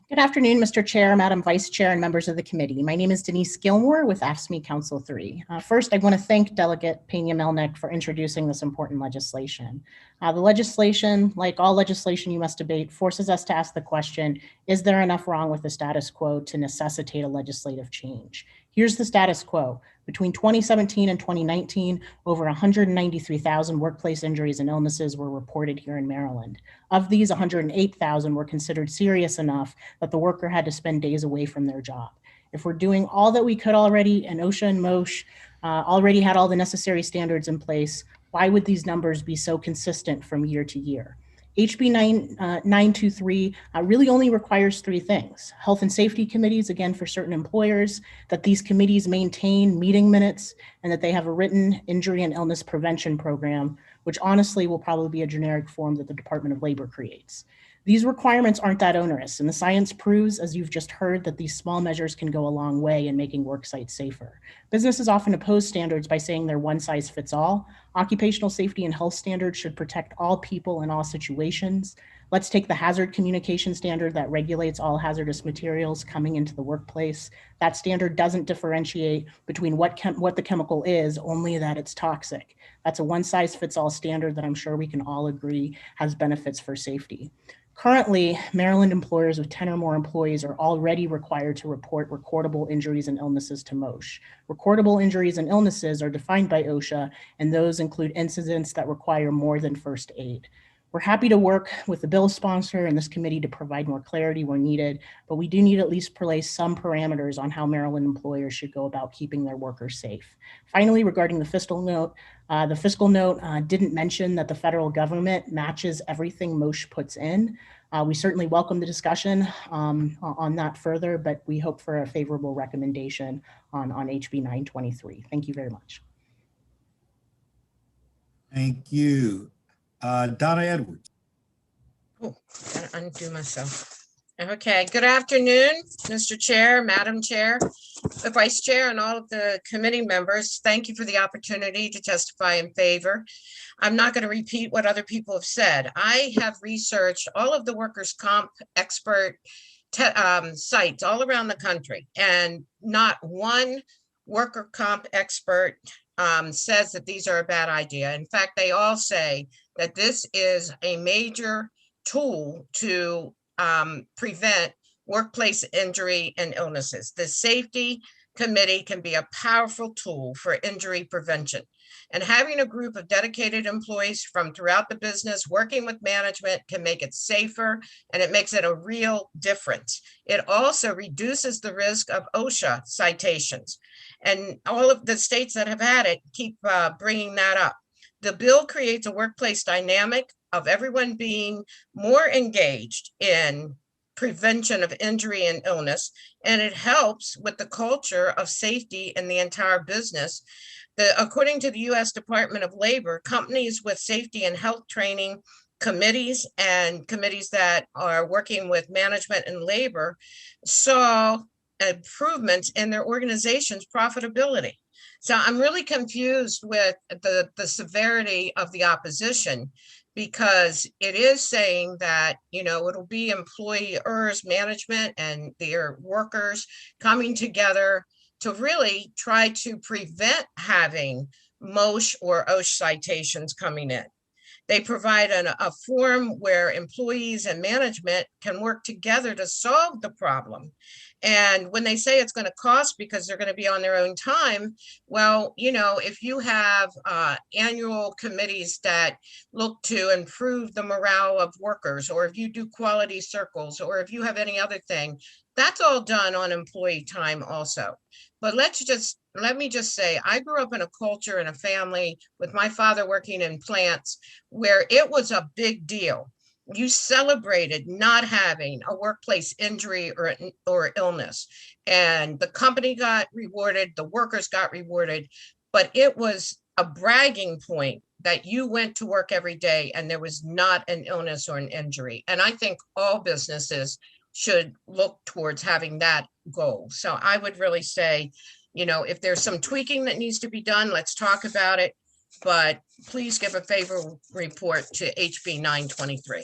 Good afternoon, Mr. Chair, Madam Vice Chair, and members of the committee. My name is Denise Gilmore with AFSCME Council 3. First, I want to thank Delegate Pena-Melnick for introducing this important legislation. The legislation, like all legislation you must debate, forces us to ask the question, is there enough wrong with the status quo to necessitate a legislative change? Here's the status quo. Between 2017 and 2019, over 193,000 workplace injuries and illnesses were reported here in Maryland. Of these, 108,000 were considered serious enough that the worker had to spend days away from their job. If we're doing all that we could already, and OSHA and MOSH already had all the necessary standards in place, why would these numbers be so consistent from year to year? HB 923 really only requires three things. Health and safety committees, again, for certain employers, that these committees maintain meeting minutes, and that they have a written injury and illness prevention program, which honestly will probably be a generic form that the Department of Labor creates. These requirements aren't that onerous, and the science proves, as you've just heard, that these small measures can go a long way in making work sites safer. Businesses often oppose standards by saying they're one size fits all. Occupational safety and health standards should protect all people in all situations. Let's take the hazard communication standard that regulates all hazardous materials coming into the workplace. That standard doesn't differentiate between what the chemical is, only that it's toxic. That's a one-size-fits-all standard that I'm sure we can all agree has benefits for safety. Currently, Maryland employers with 10 or more employees are already required to report recordable injuries and illnesses to MOSH. Recordable injuries and illnesses are defined by OSHA, and those include incidents that require more than first aid. We're happy to work with the bill sponsor and this committee to provide more clarity where needed, but we do need at least place some parameters on how Maryland employers should go about keeping their workers safe. Finally, regarding the fiscal note didn't mention that the federal government matches everything MOSH puts in. We certainly welcome the discussion on that further, but we hope for a favorable recommendation on HB 923. Thank you very much. Thank you. Donna Edwards. Oh, gotta undo myself. Okay, good afternoon, Mr. Chair, Madam Chair, the Vice Chair, and all of the committee members. Thank you for the opportunity to testify in favor. I'm not going to repeat what other people have said. I have researched all of the workers' comp expert sites all around the country, and not one worker comp expert says that these are a bad idea. In fact, they all say that this is a major tool to prevent workplace injury and illnesses. The safety committee can be a powerful tool for injury prevention. And having a group of dedicated employees from throughout the business working with management can make it safer, and it makes it a real difference. It also reduces the risk of OSHA citations. And all of the states that have had it keep bringing that up. The bill creates a workplace dynamic of everyone being more engaged in prevention of injury and illness, and it helps with the culture of safety in the entire business. According to the U.S. Department of Labor, companies with safety and health training committees and committees that are working with management and labor saw improvements in their organization's profitability. So I'm really confused with the severity of the opposition, because it is saying that, it'll be employers, management, and their workers coming together to really try to prevent having MOSH or OSH citations coming in. They provide a forum where employees and management can work together to solve the problem. And when they say it's going to cost because they're going to be on their own time, well, if you have annual committees that look to improve the morale of workers, or if you do quality circles, or if you have any other thing, that's all done on employee time also. But let me just say, I grew up in a culture and a family with my father working in plants where it was a big deal. You celebrated not having a workplace injury or illness, and the company got rewarded, the workers got rewarded, but it was a bragging point that you went to work every day and there was not an illness or an injury. And I think all businesses should look towards having that goal. So I would really say, if there's some tweaking that needs to be done, let's talk about it. But please give a favorable report to HB 923.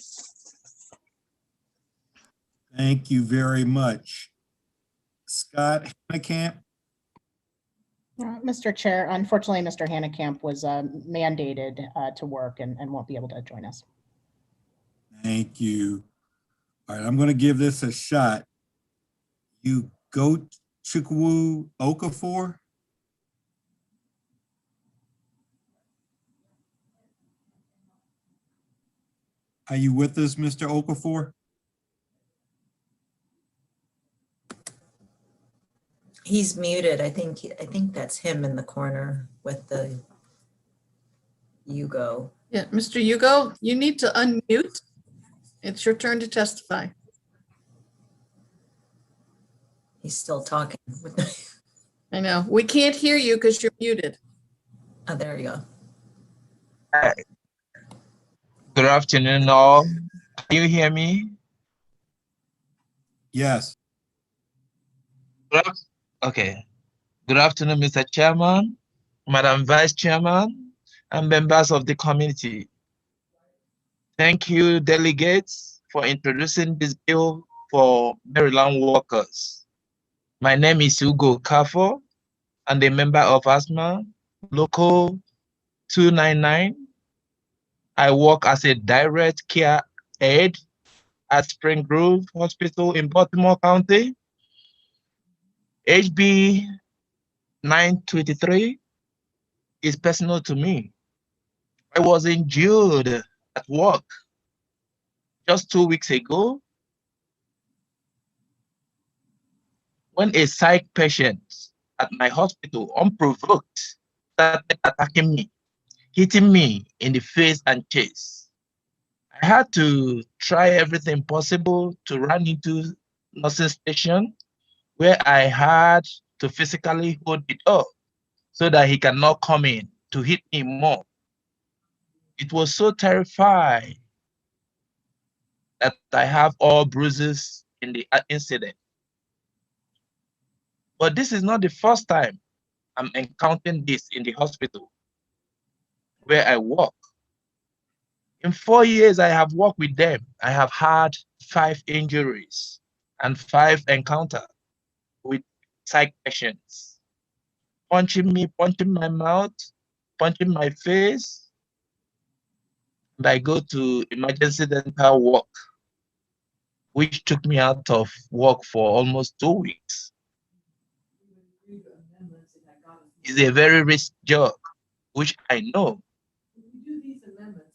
Thank you very much. Scott Hannekamp. Mr. Chair, unfortunately, Mr. Hannekamp was mandated to work and won't be able to join us. Thank you. All right, I'm going to give this a shot. You go Chukwu Okafor. Are you with us, Mr. Okafor? He's muted. I think that's him in the corner with the Hugo. Yeah, Mr. Hugo, you need to unmute. It's your turn to testify. He's still talking. I know. We can't hear you because you're muted. Oh, there you go. Good afternoon, all. Can you hear me? Yes. Okay. Good afternoon, Mr. Chairman, Madam Vice Chairman, and members of the committee. Thank you, delegates, for introducing this bill for Maryland workers. My name is Hugo Kafo. I'm a member of ASMA, Local 299. I work as a direct care aide at Spring Grove Hospital in Baltimore County. HB 923 is personal to me. I was injured at work just 2 weeks ago when a psych patient at my hospital, unprovoked, started attacking me, hitting me in the face and chest. I had to try everything possible to run into nursing station where I had to physically hold it up so that he cannot come in to hit me more. It was so terrifying that I have all bruises in the incident. But this is not the first time I'm encountering this in the hospital where I work. In 4 years I have worked with them, I have had 5 injuries and 5 encounters with psych patients. Punching me, punching my mouth, punching my face. And I go to emergency dental work, which took me out of work for almost 2 weeks. It's a very risky job, which I know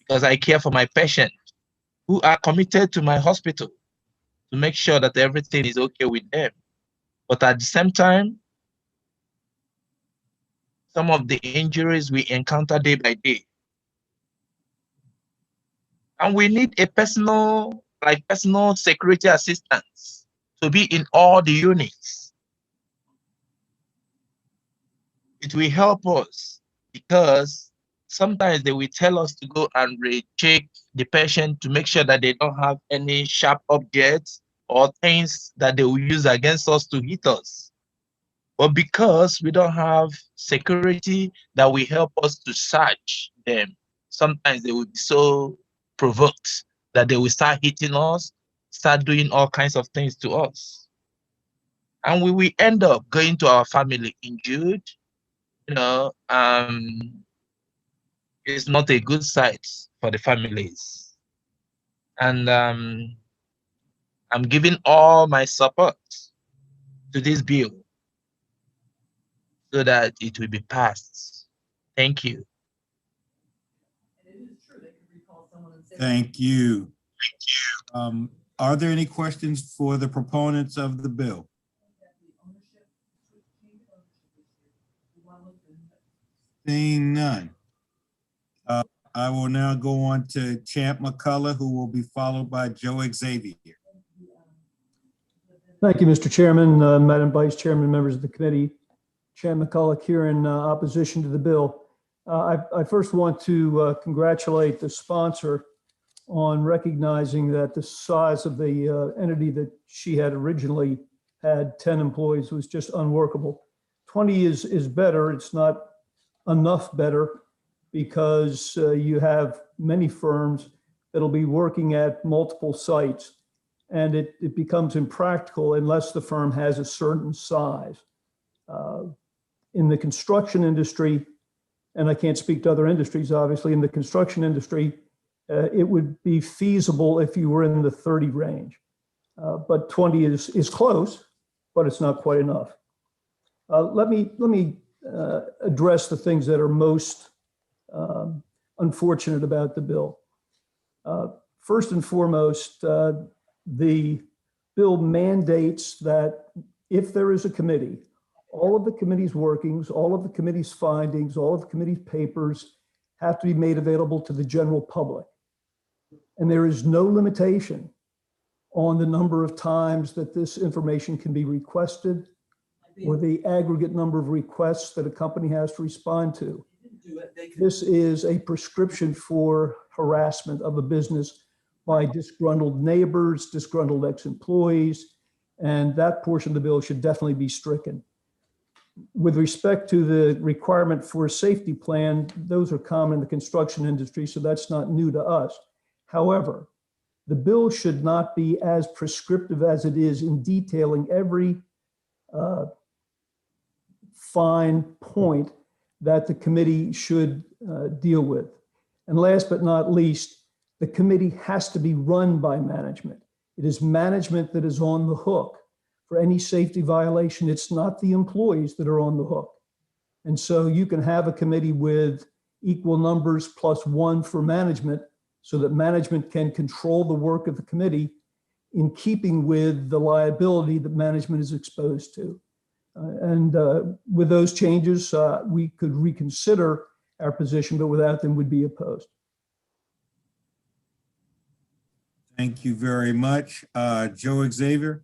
because I care for my patients who are committed to my hospital to make sure that everything is okay with them. But at the same time, some of the injuries we encounter day by day. And we need a personal security assistance to be in all the units. It will help us because sometimes they will tell us to go and recheck the patient to make sure that they don't have any sharp objects or things that they will use against us to hit us. But because we don't have security that will help us to search them, sometimes they will be so provoked that they will start hitting us, start doing all kinds of things to us. And we will end up going to our family injured. It's not a good sight for the families. And I'm giving all my support to this bill so that it will be passed. Thank you. Thank you. Are there any questions for the proponents of the bill? Seeing none. I will now go on to Champ McCullough, who will be followed by Joe Xavier. Thank you, Mr. Chairman, Madam Vice Chairman, members of the committee. Champ McCullough here in opposition to the bill. I first want to congratulate the sponsor on recognizing that the size of the entity that she had originally had 10 employees was just unworkable. 20 is better. It's not enough better because you have many firms that'll be working at multiple sites, and it becomes impractical unless the firm has a certain size. In the construction industry, and I can't speak to other industries, obviously, in the construction industry, it would be feasible if you were in the 30 range. But 20 is close, but it's not quite enough. Let me address the things that are most unfortunate about the bill. First and foremost, the bill mandates that if there is a committee, all of the committee's workings, all of the committee's findings, all of the committee's papers have to be made available to the general public. And there is no limitation on the number of times that this information can be requested or the aggregate number of requests that a company has to respond to. This is a prescription for harassment of a business by disgruntled neighbors, disgruntled ex-employees, and that portion of the bill should definitely be stricken. With respect to the requirement for a safety plan, those are common in the construction industry, so that's not new to us. However, the bill should not be as prescriptive as it is in detailing every fine point that the committee should deal with. And last but not least, the committee has to be run by management. It is management that is on the hook for any safety violation. It's not the employees that are on the hook. And so you can have a committee with equal numbers +1 for management so that management can control the work of the committee in keeping with the liability that management is exposed to. With those changes, we could reconsider our position, but without them would be opposed. Thank you very much. Joe Xavier.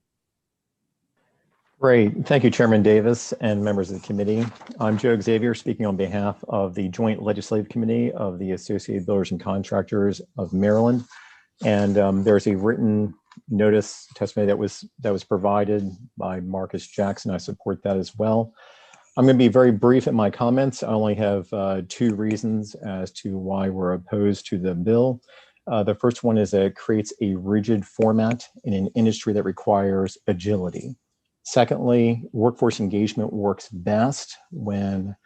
Great. Thank you, Chairman Davis and members of the committee. I'm Joe Xavier, speaking on behalf of the Joint Legislative Committee of the Associated Builders and Contractors of Maryland. And there's a written notice testimony that was provided by Marcus Jackson. I support that as well. I'm going to be very brief in my comments. I only have 2 reasons as to why we're opposed to the bill. The first one is that it creates a rigid format in an industry that requires agility. Secondly, workforce engagement works best when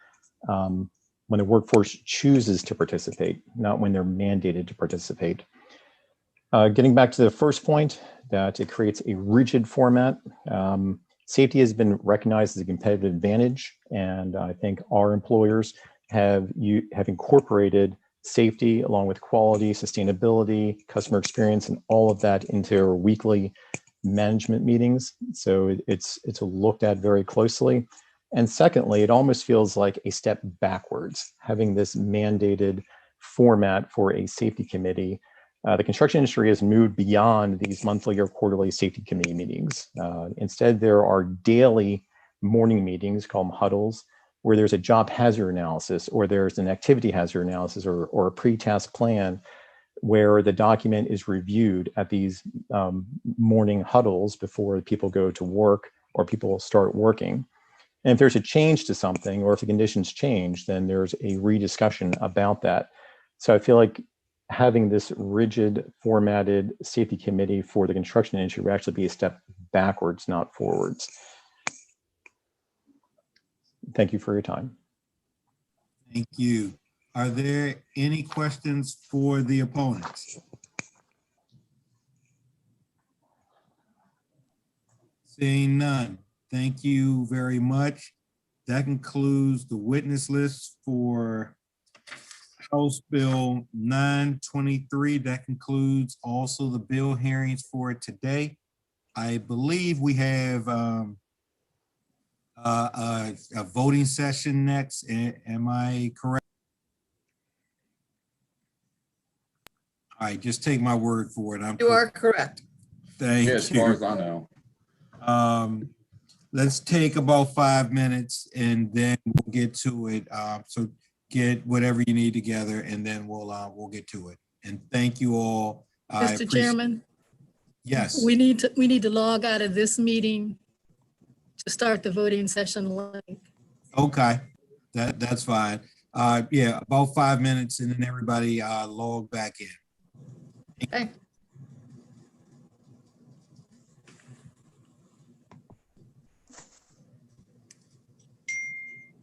the workforce chooses to participate, not when they're mandated to participate. Getting back to the first point, that it creates a rigid format. Safety has been recognized as a competitive advantage, and I think our employers have incorporated safety along with quality, sustainability, customer experience, and all of that into our weekly management meetings. So it's looked at very closely. And secondly, it almost feels like a step backwards, having this mandated format for a safety committee. The construction industry has moved beyond these monthly or quarterly safety committee meetings. Instead, there are daily morning meetings, called huddles, where there's a job hazard analysis, or there's an activity hazard analysis, or a pre-task plan, where the document is reviewed at these morning huddles before people go to work or people start working. And if there's a change to something, or if the conditions change, then there's a rediscussion about that. So I feel like having this rigid formatted safety committee for the construction industry would actually be a step backwards, not forwards. Thank you for your time. Thank you. Are there any questions for the opponents? Seeing none, thank you very much. That concludes the witness list for House Bill 923. That concludes also the bill hearings for today. I believe we have a voting session next. Am I correct? All right, just take my word for it. You are correct. Thank you. As far as I know. Let's take about 5 minutes and then we'll get to it. So get whatever you need together and then we'll get to it. And thank you all. Mr. Chairman? Yes. We need to log out of this meeting to start the voting session link. Okay, that's fine. Yeah, about 5 minutes and then everybody log back in. Okay.